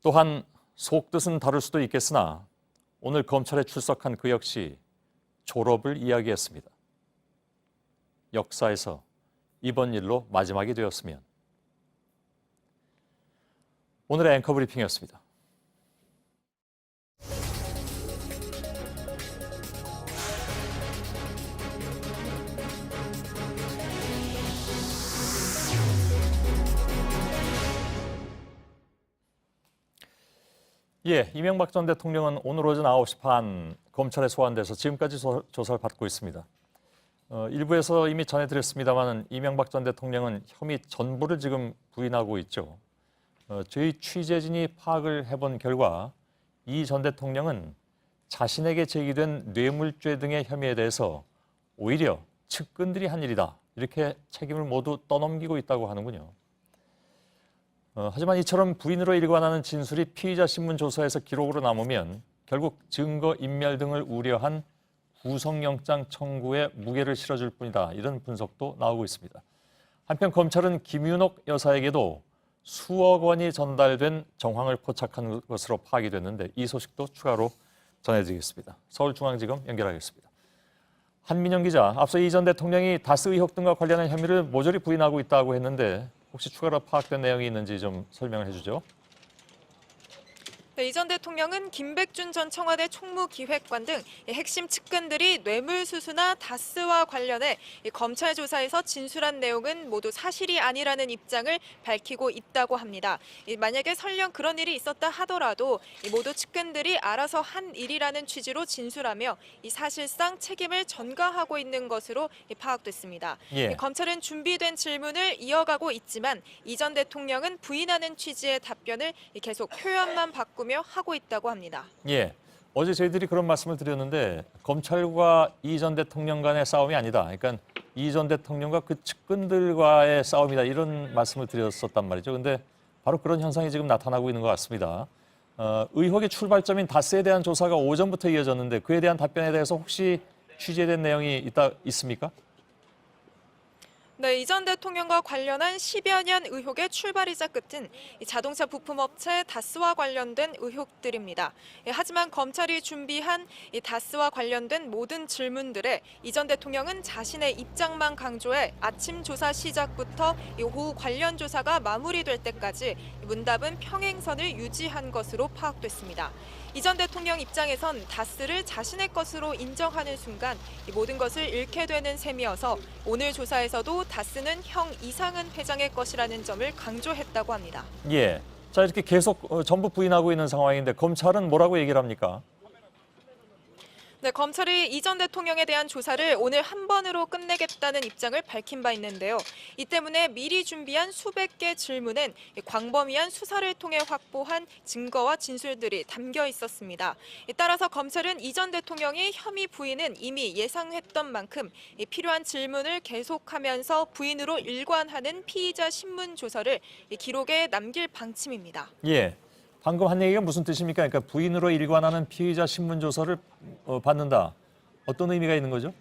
또한 속뜻은 다를 수도 있겠으나 오늘 검찰에 출석한 그 역시 졸업을 이야기했습니다. 역사에서 이번 일로 마지막이 되었으면. 오늘의 앵커 브리핑이었습니다. 예, 이명박 전 대통령은 오늘 오전 9시 반 검찰에 소환돼서 지금까지 조사를 받고 있습니다. 일부에서 이미 전해드렸습니다만 이명박 전 대통령은 혐의 전부를 지금 부인하고 있죠. 저희 취재진이 파악을 해본 결과 이 전 대통령은 자신에게 제기된 뇌물죄 등의 혐의에 대해서 오히려 측근들이 한 일이다. 이렇게 책임을 모두 떠넘기고 있다고 하는군요. 하지만 이처럼 부인으로 일관하는 진술이 피의자 신문 조사에서 기록으로 남으면 결국 증거인멸 등을 우려한 구속영장 청구에 무게를 실어줄 뿐이다. 이런 분석도 나오고 있습니다. 한편 검찰은 김윤옥 여사에게도 수억 원이 전달된 정황을 포착한 것으로 파악이 됐는데 이 소식도 추가로 전해드리겠습니다. 서울중앙지검 연결하겠습니다. 한민영 기자, 앞서 이 전 대통령이 다스 의혹 등과 관련한 혐의를 모조리 부인하고 있다고 했는데 혹시 추가로 파악된 내용이 있는지 좀 설명을 해주죠. 네, 이 전 대통령은 김백준 전 청와대 총무기획관 등 핵심 측근들이 뇌물수수나 다스와 관련해 검찰 조사에서 진술한 내용은 모두 사실이 아니라는 입장을 밝히고 있다고 합니다. 만약에 설령 그런 일이 있었다 하더라도 모두 측근들이 알아서 한 일이라는 취지로 진술하며 사실상 책임을 전가하고 있는 것으로 파악됐습니다. 예. 검찰은 준비된 질문을 이어가고 있지만 이 전 대통령은 부인하는 취지의 답변을 계속 표현만 바꾸고 하고 있다고 합니다. 예, 어제 저희들이 그런 말씀을 드렸는데 검찰과 이 전 대통령 간의 싸움이 아니다. 그러니까 이 전 대통령과 그 측근들과의 싸움이다. 이런 말씀을 드렸었단 말이죠. 근데 바로 그런 현상이 지금 나타나고 있는 것 같습니다. 의혹의 출발점인 다스에 대한 조사가 오전부터 이어졌는데 그에 대한 답변에 대해서 혹시 취재된 내용이 있습니까? 네, 이 전 대통령과 관련한 10여 년 의혹의 출발이자 끝은 자동차 부품업체 다스와 관련된 의혹들입니다. 하지만 검찰이 준비한 다스와 관련된 모든 질문들에 이 전 대통령은 자신의 입장만 강조해 아침 조사 시작부터 오후 관련 조사가 마무리될 때까지 문답은 평행선을 유지한 것으로 파악됐습니다. 이 전 대통령 입장에선 다스를 자신의 것으로 인정하는 순간 모든 것을 잃게 되는 셈이어서 오늘 조사에서도 다스는 형 이상은 회장의 것이라는 점을 강조했다고 합니다. 예, 자 이렇게 계속 전부 부인하고 있는 상황인데 검찰은 뭐라고 얘기를 합니까? 네, 검찰이 이 전 대통령에 대한 조사를 오늘 한 번으로 끝내겠다는 입장을 밝힌 바 있는데요. 이 때문에 미리 준비한 수백 개 질문엔 광범위한 수사를 통해 확보한 증거와 진술들이 담겨 있었습니다. 따라서 검찰은 이 전 대통령의 혐의 부인은 이미 예상했던 만큼 필요한 질문을 계속하면서 부인으로 일관하는 피의자 신문 조서를 기록에 남길 방침입니다. 예. 방금 한 얘기가 무슨 뜻입니까? 그러니까 부인으로 일관하는 피의자 신문 조서를 받는다. 어떤 의미가 있는 거죠?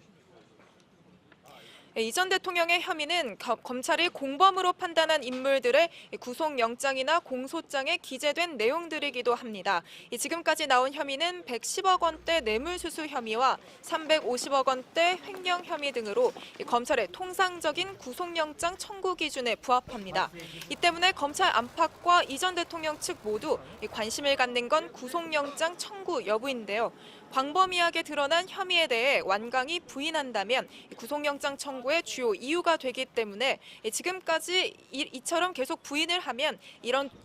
이 전 대통령의 혐의는 검찰이 공범으로 판단한 인물들의 구속영장이나 공소장에 기재된 내용들이기도 합니다. 지금까지 나온 혐의는 110억 원대 뇌물수수 혐의와 350억 원대 횡령 혐의 등으로 검찰의 통상적인 구속영장 청구 기준에 부합합니다. 이 때문에 검찰 안팎과 이 전 대통령 측 모두 관심을 갖는 건 구속영장 청구 여부인데요. 광범위하게 드러난 혐의에 대해 완강히 부인한다면 구속영장 청구의 주요 이유가 되기 때문에 지금까지 이처럼 계속 부인을 하면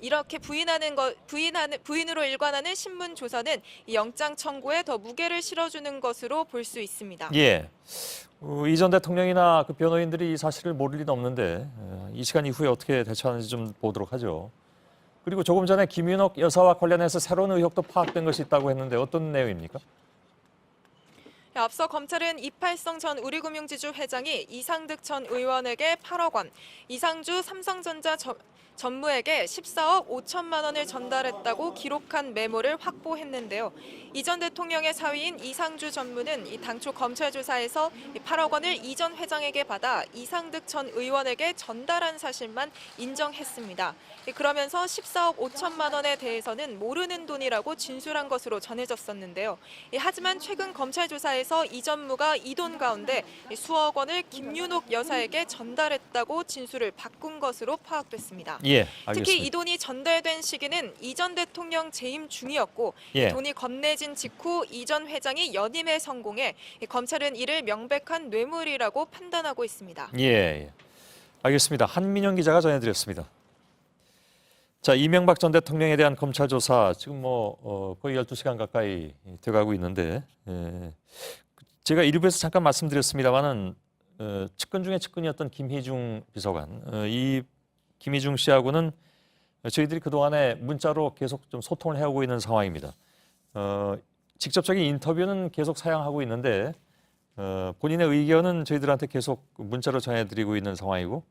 이렇게 부인으로 일관하는 신문 조서는 영장 청구에 더 무게를 실어주는 것으로 볼 수 있습니다. 예. 이 전 대통령이나 그 변호인들이 이 사실을 모를 리는 없는데 이 시간 이후에 어떻게 대처하는지 좀 보도록 하죠. 그리고 조금 전에 김윤옥 여사와 관련해서 새로운 의혹도 파악된 것이 있다고 했는데 어떤 내용입니까? 앞서 검찰은 이팔성 전 우리금융지주 회장이 이상득 전 의원에게 8억 원, 이상주 삼성전자 전무에게 14억 5천만 원을 전달했다고 기록한 메모를 확보했는데요. 이 전 대통령의 사위인 이상주 전무는 당초 검찰 조사에서 8억 원을 이 전 회장에게 받아 이상득 전 의원에게 전달한 사실만 인정했습니다. 그러면서 14억 5천만 원에 대해서는 모르는 돈이라고 진술한 것으로 전해졌었는데요. 하지만 최근 검찰 조사에서 이 전무가 이 돈 가운데 수억 원을 김윤옥 여사에게 전달했다고 진술을 바꾼 것으로 파악됐습니다. 예, 알겠습니다. 특히 이 돈이 전달된 시기는 이 전 대통령 재임 중이었고 예. 돈이 건네진 직후 이 전 회장이 연임에 성공해 검찰은 이를 명백한 뇌물이라고 판단하고 있습니다. 예, 알겠습니다. 한민영 기자가 전해드렸습니다. 자, 이명박 전 대통령에 대한 검찰 조사 지금 거의 12시간 가까이 돼가고 있는데 제가 일부에서 잠깐 말씀드렸습니다만은 측근 중에 측근이었던 김희중 비서관, 이 김희중 씨하고는 저희들이 그동안에 문자로 계속 좀 소통을 해오고 있는 상황입니다. 직접적인 인터뷰는 계속 사양하고 있는데 본인의 의견은 저희들한테 계속 문자로 전해드리고 있는 상황이고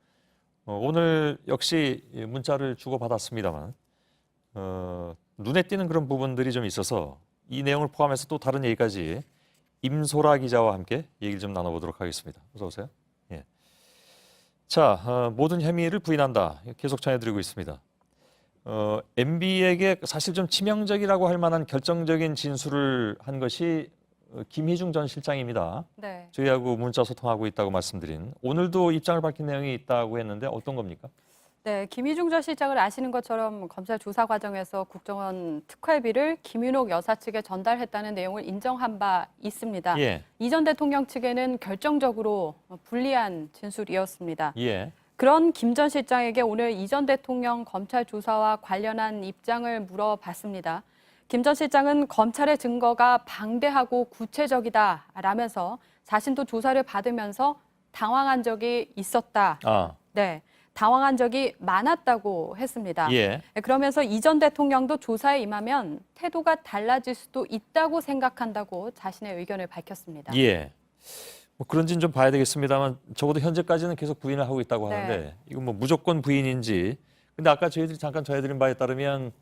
오늘 역시 문자를 주고받았습니다만 눈에 띄는 그런 부분들이 좀 있어서 이 내용을 포함해서 또 다른 얘기까지 임소라 기자와 함께 얘기를 좀 나눠보도록 하겠습니다. 어서 오세요. 예. 자, 모든 혐의를 부인한다. 계속 전해드리고 있습니다. MB에게 사실 좀 치명적이라고 할 만한 결정적인 진술을 한 것이 김희중 전 실장입니다. 네. 저희하고 문자 소통하고 있다고 말씀드린 오늘도 입장을 밝힌 내용이 있다고 했는데 어떤 겁니까? 네, 김희중 전 실장을 아시는 것처럼 검찰 조사 과정에서 국정원 특활비를 김윤옥 여사 측에 전달했다는 내용을 인정한 바 있습니다. 예. 이 전 대통령 측에는 결정적으로 불리한 진술이었습니다. 예. 그런 김 전 실장에게 오늘 이 전 대통령 검찰 조사와 관련한 입장을 물어봤습니다. 김 전 실장은 검찰의 증거가 방대하고 구체적이다라면서 자신도 조사를 받으면서 당황한 적이 있었다. 네, 당황한 적이 많았다고 했습니다. 예. 그러면서 이 전 대통령도 조사에 임하면 태도가 달라질 수도 있다고 생각한다고 자신의 의견을 밝혔습니다. 예. 그런지는 좀 봐야 되겠습니다만 적어도 현재까지는 계속 부인을 하고 있다고 네. 하는데 이건 무조건 부인인지. 근데 아까 저희들이 잠깐 전해드린 바에 따르면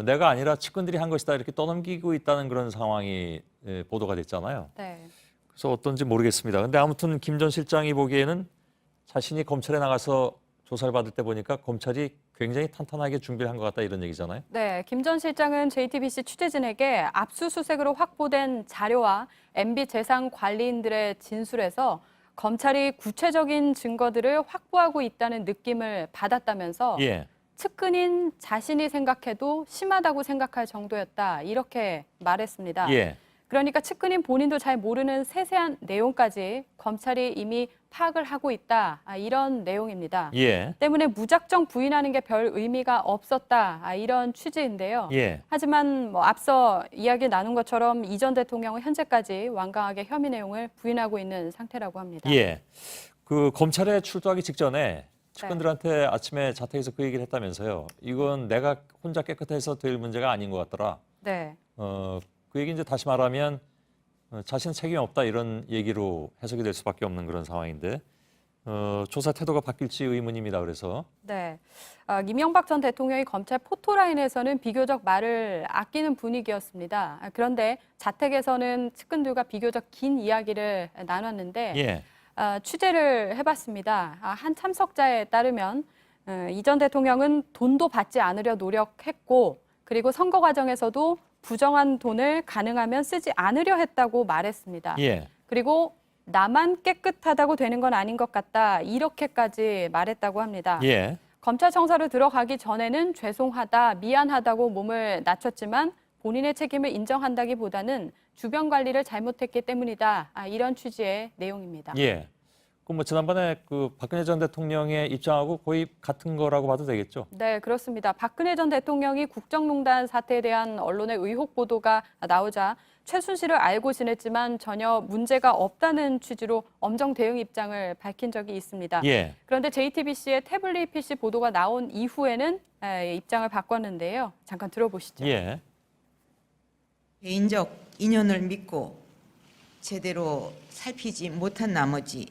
내가 아니라 측근들이 한 것이다 이렇게 떠넘기고 있다는 그런 상황이 보도가 됐잖아요. 네. 그래서 어떤지 모르겠습니다. 근데 아무튼 김 전 실장이 보기에는 자신이 검찰에 나가서 조사를 받을 때 보니까 검찰이 굉장히 탄탄하게 준비를 한 것 같다 이런 얘기잖아요. 네, 김 전 실장은 JTBC 취재진에게 압수수색으로 확보된 자료와 MB 재산 관리인들의 진술에서 검찰이 구체적인 증거들을 확보하고 있다는 느낌을 받았다면서 예. 측근인 자신이 생각해도 심하다고 생각할 정도였다 이렇게 말했습니다. 예. 그러니까 측근인 본인도 잘 모르는 세세한 내용까지 검찰이 이미 파악을 하고 있다 이런 내용입니다. 예. 때문에 무작정 부인하는 게 별 의미가 없었다 이런 취지인데요. 예. 하지만 앞서 이야기 나눈 것처럼 이 전 대통령은 현재까지 완강하게 혐의 내용을 부인하고 있는 상태라고 합니다. 예. 그 검찰에 출두하기 직전에 측근들한테 아침에 자택에서 그 얘기를 했다면서요. 이건 내가 혼자 깨끗해서 될 문제가 아닌 것 같더라. 네. 그 얘기 이제 다시 말하면 자신 책임이 없다 이런 얘기로 해석이 될 수밖에 없는 그런 상황인데 조사 태도가 바뀔지 의문입니다. 그래서 네, 이명박 전 대통령이 검찰 포토라인에서는 비교적 말을 아끼는 분위기였습니다. 그런데 자택에서는 측근들과 비교적 긴 이야기를 나눴는데 예. 취재를 해봤습니다. 한 참석자에 따르면 이 전 대통령은 돈도 받지 않으려 노력했고 그리고 선거 과정에서도 부정한 돈을 가능하면 쓰지 않으려 했다고 말했습니다. 예. 그리고 나만 깨끗하다고 되는 건 아닌 것 같다 이렇게까지 말했다고 합니다. 예. 검찰청사로 들어가기 전에는 죄송하다, 미안하다고 몸을 낮췄지만 본인의 책임을 인정한다기보다는 주변 관리를 잘못했기 때문이다. 이런 취지의 내용입니다. 예. 뭐 지난번에 박근혜 전 대통령의 입장하고 거의 같은 거라고 봐도 되겠죠? 네, 그렇습니다. 박근혜 전 대통령이 국정농단 사태에 대한 언론의 의혹 보도가 나오자 최순실을 알고 지냈지만 전혀 문제가 없다는 취지로 엄정 대응 입장을 밝힌 적이 있습니다. 예. 그런데 JTBC의 태블릿 PC 보도가 나온 이후에는 입장을 바꿨는데요. 잠깐 들어보시죠. 예. 개인적 인연을 믿고 제대로 살피지 못한 나머지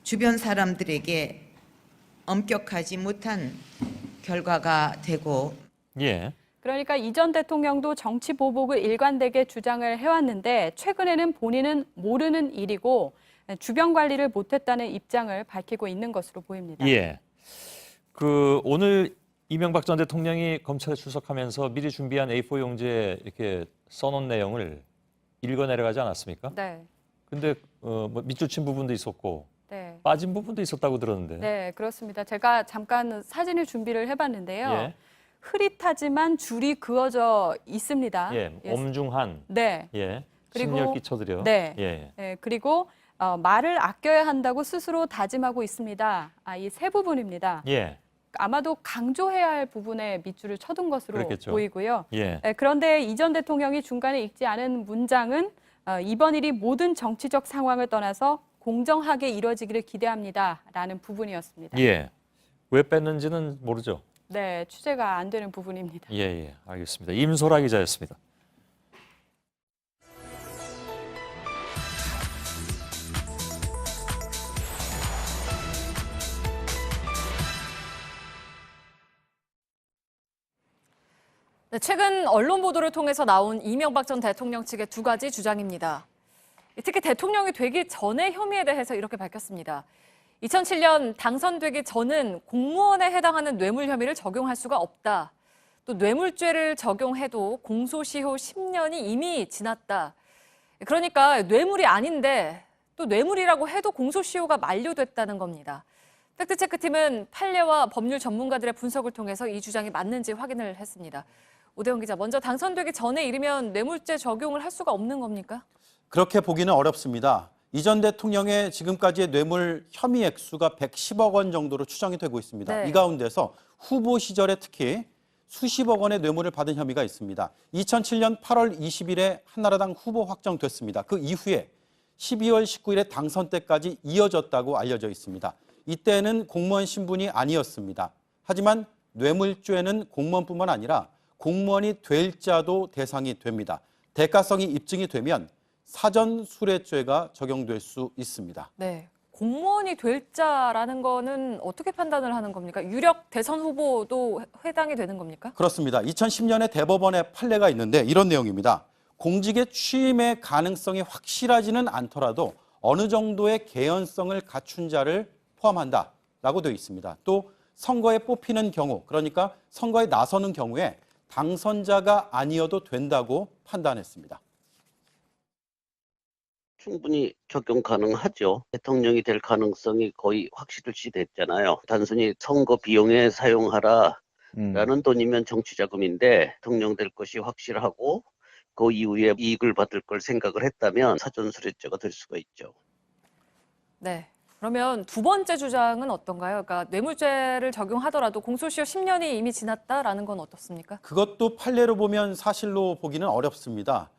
주변 사람들에게 엄격하지 못한 결과가 되고 예. 그러니까 이 전 대통령도 정치 보복을 일관되게 주장을 해왔는데 최근에는 본인은 모르는 일이고 주변 관리를 못했다는 입장을 밝히고 있는 것으로 보입니다. 예. 오늘 이명박 전 대통령이 검찰에 출석하면서 미리 준비한 A4 용지에 이렇게 써놓은 내용을 읽어내려가지 않았습니까? 네. 근데 뭐 밑줄 친 부분도 있었고 네. 빠진 부분도 있었다고 들었는데. 네, 그렇습니다. 제가 잠깐 사진을 준비를 해봤는데요. 예. 흐릿하지만 줄이 그어져 있습니다. 예. 엄중한. 네. 예. 그리고 심리를 끼쳐드려. 네. 예. 네. 그리고 말을 아껴야 한다고 스스로 다짐하고 있습니다. 이 세 부분입니다. 예. 아마도 강조해야 할 부분에 밑줄을 쳐둔 것으로 그렇겠죠. 보이고요. 예. 그런데 이 전 대통령이 중간에 읽지 않은 문장은 이번 일이 모든 정치적 상황을 떠나서 공정하게 이루어지기를 기대합니다라는 부분이었습니다. 예. 왜 뺐는지는 모르죠. 네, 취재가 안 되는 부분입니다. 예, 예. 알겠습니다. 임소라 기자였습니다. 네, 최근 언론 보도를 통해서 나온 이명박 전 대통령 측의 두 가지 주장입니다. 특히 대통령이 되기 전의 혐의에 대해서 이렇게 밝혔습니다. 2007년 당선되기 전은 공무원에 해당하는 뇌물 혐의를 적용할 수가 없다. 또 뇌물죄를 적용해도 공소시효 10년이 이미 지났다. 그러니까 뇌물이 아닌데 또 뇌물이라고 해도 공소시효가 만료됐다는 겁니다. 팩트체크팀은 판례와 법률 전문가들의 분석을 통해서 이 주장이 맞는지 확인을 했습니다. 오대훈 기자, 먼저 당선되기 전에 이르면 뇌물죄 적용을 할 수가 없는 겁니까? 그렇게 보기는 어렵습니다. 이 전 대통령의 지금까지의 뇌물 혐의 액수가 110억 원 정도로 추정이 되고 있습니다. 네. 이 가운데서 후보 시절에 특히 수십억 원의 뇌물을 받은 혐의가 있습니다. 2007년 8월 20일에 한나라당 후보 확정됐습니다. 그 이후에 12월 19일에 당선 때까지 이어졌다고 알려져 있습니다. 이때는 공무원 신분이 아니었습니다. 하지만 뇌물죄는 공무원뿐만 아니라 공무원이 될 자도 대상이 됩니다. 대가성이 입증이 되면 사전수뢰죄가 적용될 수 있습니다. 네, 공무원이 될 자라는 거는 어떻게 판단을 하는 겁니까? 유력 대선 후보도 해당이 되는 겁니까? 그렇습니다. 2010년에 대법원의 판례가 있는데 이런 내용입니다. 공직에 취임의 가능성이 확실하지는 않더라도 어느 정도의 개연성을 갖춘 자를 포함한다라고 되어 있습니다. 또 선거에 뽑히는 경우, 그러니까 선거에 나서는 경우에 당선자가 아니어도 된다고 판단했습니다. 충분히 적용 가능하죠. 대통령이 될 가능성이 거의 확실시 됐잖아요. 단순히 선거 비용에 사용하라라는 돈이면 정치자금인데 대통령 될 것이 확실하고 그 이후에 이익을 받을 걸 생각을 했다면 사전수뢰죄가 될 수가 있죠. 네. 그러면 두 번째 주장은 어떤가요? 그러니까 뇌물죄를 적용하더라도 공소시효 10년이 이미 지났다라는 건 어떻습니까? 그것도 판례로 보면 사실로 보기는 어렵습니다.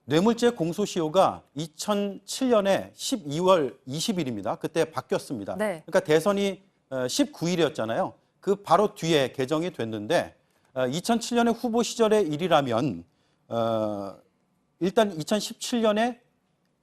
뇌물죄 공소시효가 2007년에 12월 20일입니다. 그때 바뀌었습니다. 네. 그러니까 대선이 19일이었잖아요. 그 바로 뒤에 개정이 됐는데 2007년에 후보 시절의 일이라면 일단 2017년에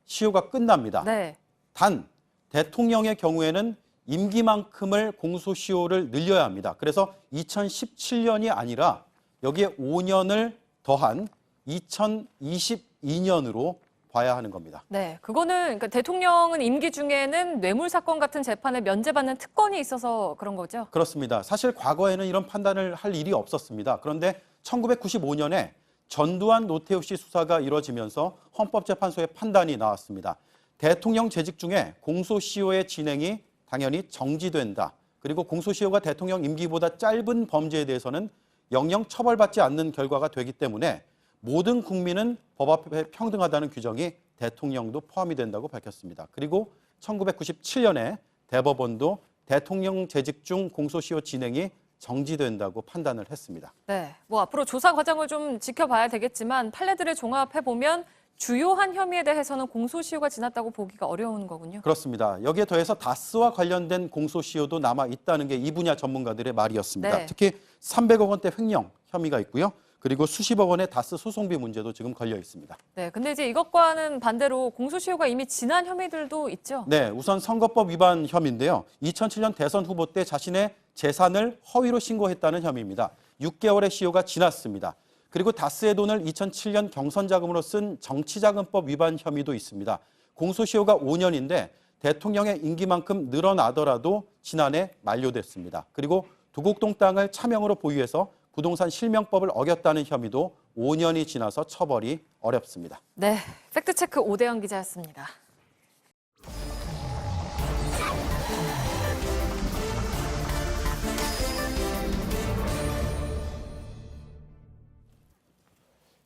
시효가 끝납니다. 네. 단 대통령의 경우에는 임기만큼을 공소시효를 늘려야 합니다. 그래서 2017년이 아니라 여기에 5년을 더한 2022년으로 봐야 하는 겁니다. 네, 그거는 그러니까 대통령은 임기 중에는 뇌물 사건 같은 재판에 면제받는 특권이 있어서 그런 거죠? 그렇습니다. 사실 과거에는 이런 판단을 할 일이 없었습니다. 그런데 1995년에 전두환 노태우 씨 수사가 이루어지면서 헌법재판소의 판단이 나왔습니다. 대통령 재직 중에 공소시효의 진행이 당연히 정지된다. 그리고 공소시효가 대통령 임기보다 짧은 범죄에 대해서는 영영 처벌받지 않는 결과가 되기 때문에 모든 국민은 법 앞에 평등하다는 규정이 대통령도 포함이 된다고 밝혔습니다. 그리고 1997년에 대법원도 대통령 재직 중 공소시효 진행이 정지된다고 판단을 했습니다. 네, 뭐 앞으로 조사 과정을 좀 지켜봐야 되겠지만 판례들을 종합해 보면 주요한 혐의에 대해서는 공소시효가 지났다고 보기가 어려운 거군요. 그렇습니다. 여기에 더해서 다스와 관련된 공소시효도 남아 있다는 게 이 분야 전문가들의 말이었습니다. 네. 특히 300억 원대 횡령 혐의가 있고요. 그리고 수십억 원의 다스 소송비 문제도 지금 걸려 있습니다. 네, 근데 이제 이것과는 반대로 공소시효가 이미 지난 혐의들도 있죠. 네, 우선 선거법 위반 혐의인데요. 2007년 대선 후보 때 자신의 재산을 허위로 신고했다는 혐의입니다. 6개월의 시효가 지났습니다. 그리고 다스의 돈을 2007년 경선 자금으로 쓴 정치자금법 위반 혐의도 있습니다. 공소시효가 5년인데 대통령의 임기만큼 늘어나더라도 지난해 만료됐습니다. 그리고 두곡동 땅을 차명으로 보유해서 부동산 실명법을 어겼다는 혐의도 5년이 지나서 처벌이 어렵습니다. 네, 팩트체크 오대영 기자였습니다.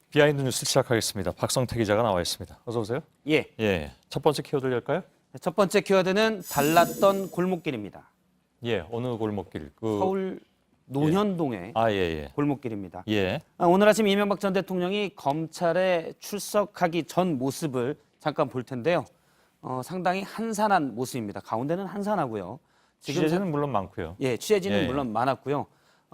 비하인드 뉴스 시작하겠습니다. 박성태 기자가 나와 있습니다. 어서 오세요. 예. 첫 번째 키워드 열까요? 첫 번째 키워드는 달랐던 골목길입니다. 예, 어느 골목길? 서울 논현동의 골목길입니다. 예. 오늘 아침 이명박 전 대통령이 검찰에 출석하기 전 모습을 잠깐 볼 텐데요. 상당히 한산한 모습입니다. 가운데는 한산하고요. 취재진은 물론 많고요. 예, 취재진은 예. 물론 많았고요.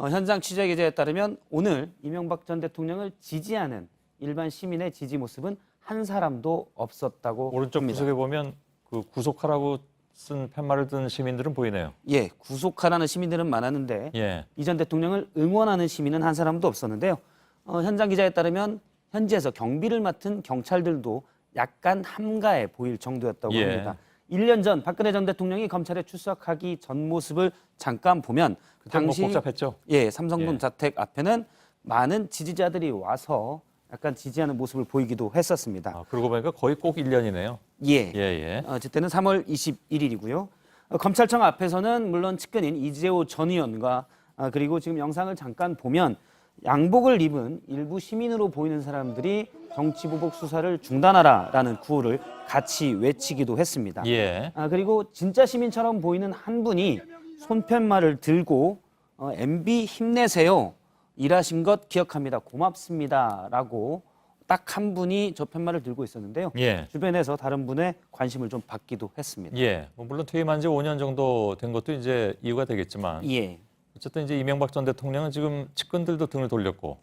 현장 취재 기자에 따르면 오늘 이명박 전 대통령을 지지하는 일반 시민의 지지 모습은 한 사람도 없었다고 오른쪽 합니다. 구석에 보면 그 구속하라고 쓴 팻말을 든 시민들은 보이네요. 예, 구속하라는 시민들은 많았는데 예. 이 전 대통령을 응원하는 시민은 한 사람도 없었는데요. 현장 기자에 따르면 현지에서 경비를 맡은 경찰들도 약간 함가해 보일 정도였다고 예. 합니다. 1년 전 박근혜 전 대통령이 검찰에 출석하기 전 모습을 잠깐 보면 그때 뭐 당시 복잡했죠? 예, 삼성동 예. 자택 앞에는 많은 지지자들이 와서 약간 지지하는 모습을 보이기도 했었습니다. 그러고 보니까 거의 꼭 1년이네요. 예. 어쨌든 3월 21일이고요. 검찰청 앞에서는 물론 측근인 이재호 전 의원과 그리고 지금 영상을 잠깐 보면 양복을 입은 일부 시민으로 보이는 사람들이 정치보복 수사를 중단하라라는 구호를 같이 외치기도 했습니다. 예. 그리고 진짜 시민처럼 보이는 한 분이 손팻말을 들고 MB 힘내세요. 일하신 것 기억합니다. 고맙습니다라고 딱 한 분이 저 팻말을 들고 있었는데요. 예. 주변에서 다른 분의 관심을 좀 받기도 했습니다. 예. 뭐 물론 퇴임한 지 5년 정도 된 것도 이제 이유가 되겠지만 예. 어쨌든 이제 이명박 전 대통령은 지금 측근들도 등을 돌렸고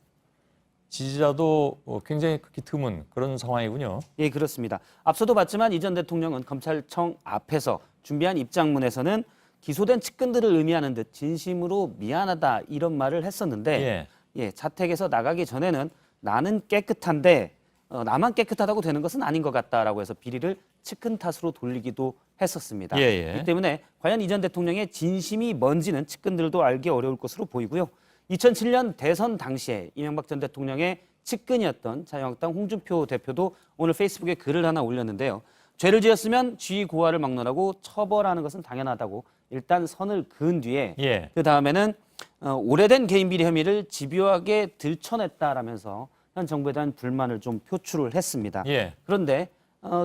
지지자도 굉장히 극히 드문 그런 상황이군요. 예, 그렇습니다. 앞서도 봤지만 이 전 대통령은 검찰청 앞에서 준비한 입장문에서는 기소된 측근들을 의미하는 듯 진심으로 미안하다 이런 말을 했었는데 자택에서 나가기 전에는 나는 깨끗한데 나만 깨끗하다고 되는 것은 아닌 것 같다라고 해서 비리를 측근 탓으로 돌리기도 했었습니다. 이 때문에 과연 이 전 대통령의 진심이 뭔지는 측근들도 알기 어려울 것으로 보이고요. 2007년 대선 당시에 이명박 전 대통령의 측근이었던 자유한국당 홍준표 대표도 오늘 페이스북에 글을 하나 올렸는데요. 죄를 지었으면 지위 고하를 막론하고 처벌하는 것은 당연하다고 일단 선을 그은 뒤에 그 다음에는 오래된 개인 비리 혐의를 집요하게 들춰냈다라면서 현 정부에 대한 불만을 좀 표출을 했습니다. 그런데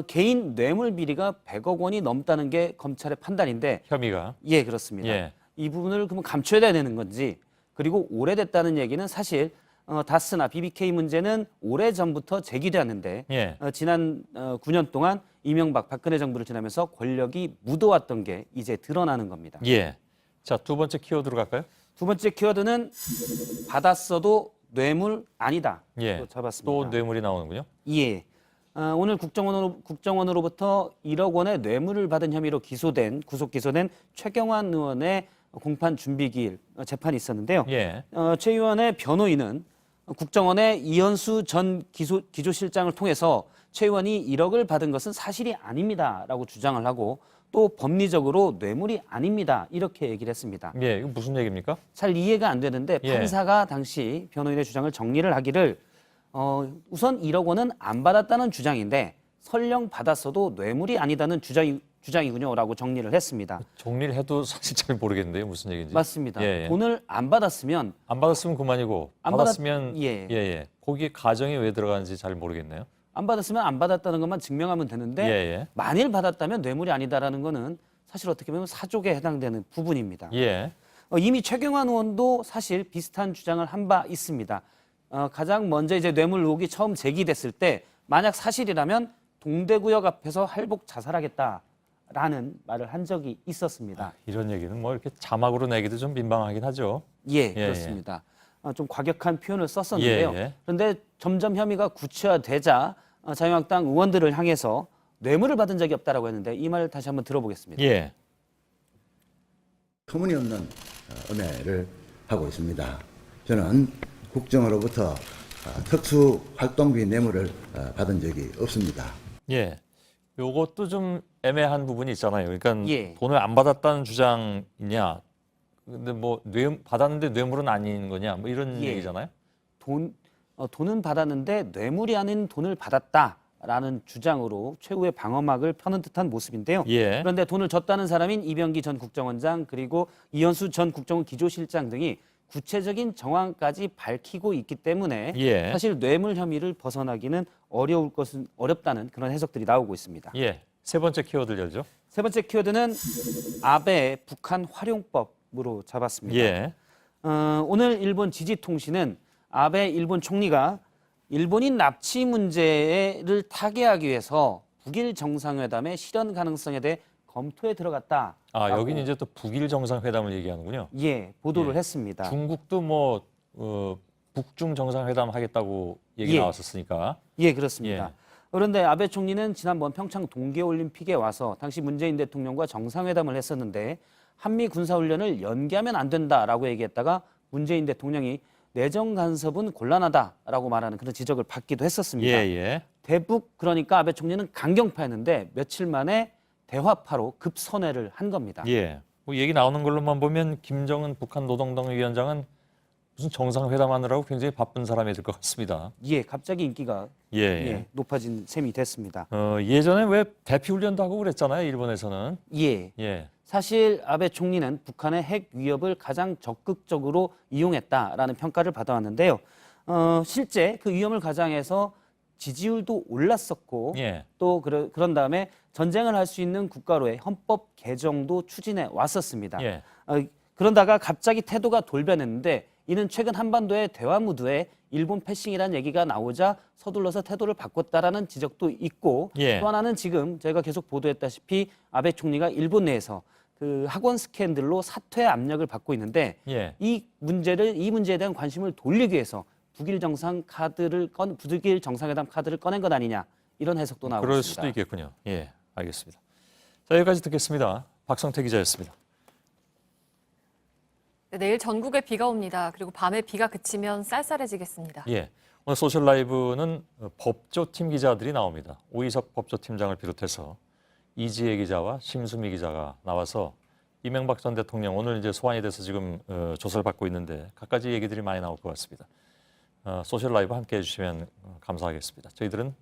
개인 뇌물 비리가 100억 원이 넘다는 게 검찰의 판단인데 혐의가 예, 그렇습니다. 이 부분을 그러면 감춰야 되는 건지 그리고 오래됐다는 얘기는 사실 다스나 BBK 문제는 오래전부터 제기되었는데 지난 9년 동안 이명박, 박근혜 정부를 지나면서 권력이 묻어왔던 게 이제 드러나는 겁니다. 예. 자, 두 번째 키워드로 갈까요? 두 번째 키워드는 받았어도 뇌물 아니다. 또 잡았습니다. 또 뇌물이 나오는군요. 예. 오늘 국정원으로부터 1억 원의 뇌물을 받은 혐의로 구속 기소된 최경환 의원의 공판 준비기일 재판이 있었는데요. 최 의원의 변호인은 국정원의 이현수 전 기조실장을 통해서 최 의원이 1억을 받은 것은 사실이 아닙니다라고 주장을 하고 또 법리적으로 뇌물이 아닙니다 이렇게 얘기를 했습니다. 이거 무슨 얘기입니까? 잘 이해가 안 되는데 판사가 당시 변호인의 주장을 정리를 하기를 우선 1억 원은 안 받았다는 주장인데 설령 받았어도 뇌물이 아니다는 주장이군요라고 정리를 했습니다. 정리를 해도 사실 잘 모르겠는데요, 무슨 얘기인지. 맞습니다. 예, 예. 돈을 안 받았으면 그만이고 안 받았으면 예. 거기에 가정이 왜 들어가는지 잘 모르겠네요. 안 받았으면 안 받았다는 것만 증명하면 되는데 예. 만일 받았다면 뇌물이 아니다라는 거는 사실 어떻게 보면 사족에 해당되는 부분입니다. 예. 이미 최경환 의원도 사실 비슷한 주장을 한 바 있습니다. 가장 먼저 이제 뇌물 의혹이 처음 제기됐을 때 만약 사실이라면 동대구역 앞에서 할복 자살하겠다라는 말을 한 적이 있었습니다. 이런 얘기는 뭐 이렇게 자막으로 내기도 좀 민망하긴 하죠. 예, 그렇습니다. 좀 과격한 표현을 썼었는데요. 그런데 점점 혐의가 구체화되자 자유한국당 의원들을 향해서 뇌물을 받은 적이 없다라고 했는데 이 말을 다시 한번 들어보겠습니다. 예. 터무니없는 음해를 하고 있습니다. 저는 국정으로부터 특수 활동비 뇌물을 받은 적이 없습니다. 예. 요것도 좀 애매한 부분이 있잖아요. 그러니까 예. 돈을 안 받았다는 주장이냐, 근데 뭐 받았는데 뇌물은 아닌 거냐, 뭐 이런 얘기잖아요. 돈은 받았는데 뇌물이 아닌 돈을 받았다라는 주장으로 최후의 방어막을 펴는 듯한 모습인데요. 예. 그런데 돈을 줬다는 사람인 이병기 전 국정원장 그리고 이현수 전 국정원 기조실장 등이 구체적인 정황까지 밝히고 있기 때문에 사실 뇌물 혐의를 벗어나기는 어렵다는 그런 해석들이 나오고 있습니다. 예. 세 번째 키워드를 열죠. 세 번째 키워드는 아베 북한 활용법으로 잡았습니다. 예. 오늘 일본 지지통신은 아베 일본 총리가 일본인 납치 문제를 타개하기 위해서 북일 정상회담의 실현 가능성에 대해 검토에 들어갔다. 여기는 이제 또 북일 정상회담을 얘기하는군요. 예, 보도를 했습니다. 중국도 뭐 북중 정상회담 하겠다고 얘기 나왔었으니까. 예, 그렇습니다. 그런데 아베 총리는 지난번 평창 동계올림픽에 와서 당시 문재인 대통령과 정상회담을 했었는데 한미 군사훈련을 연기하면 안 된다라고 얘기했다가 문재인 대통령이 내정 간섭은 곤란하다라고 말하는 그런 지적을 받기도 했었습니다. 대북 그러니까 아베 총리는 강경파였는데 며칠 만에 대화파로 급선회를 한 겁니다. 예. 뭐 얘기 나오는 걸로만 보면 김정은 북한 노동당 위원장은 무슨 정상회담하느라고 굉장히 바쁜 사람이 될 것 같습니다. 예, 갑자기 인기가 높아진 셈이 됐습니다. 예전에 왜 대피훈련도 하고 그랬잖아요, 일본에서는. 예. 사실 아베 총리는 북한의 핵 위협을 가장 적극적으로 이용했다라는 평가를 받아왔는데요. 실제 그 위험을 가장해서 지지율도 올랐었고 또 그런 다음에 전쟁을 할 수 있는 국가로의 헌법 개정도 추진해 왔었습니다. 그런다가 갑자기 태도가 돌변했는데 이는 최근 한반도의 대화 무드에 일본 패싱이라는 얘기가 나오자 서둘러서 태도를 바꿨다라는 지적도 있고 또 하나는 지금 저희가 계속 보도했다시피 아베 총리가 일본 내에서 그 학원 스캔들로 사퇴 압력을 받고 있는데 이 문제에 대한 관심을 돌리기 위해서 북일 정상회담 카드를 꺼낸 것 아니냐 이런 해석도 나오고 그럴 있습니다. 수도 있겠군요. 예, 알겠습니다. 자, 여기까지 듣겠습니다. 박성태 기자였습니다. 내일 전국에 비가 옵니다. 그리고 밤에 비가 그치면 쌀쌀해지겠습니다. 예, 오늘 소셜 라이브는 법조팀 기자들이 나옵니다. 오이석 법조팀장을 비롯해서 이지혜 기자와 심수미 기자가 나와서 이명박 전 대통령 오늘 이제 소환이 돼서 지금 조사를 받고 있는데 갖가지 얘기들이 많이 나올 것 같습니다. 소셜 라이브 함께 해주시면 감사하겠습니다. 저희들은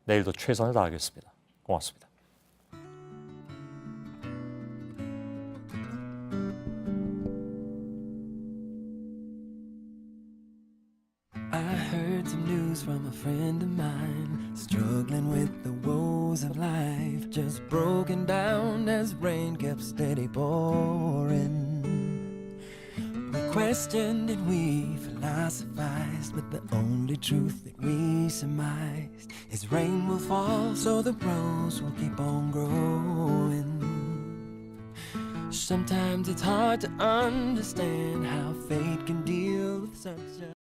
내일도 최선을 다하겠습니다. 고맙습니다. I heard some news from a friend of mine, struggling with the woes of life, just broken down as rain kept steady pouring. We questioned and we philosophized, but the only truth that we surmised is rain will fall, so the rose will keep on growing. Sometimes it's hard to understand how fate can deal with such a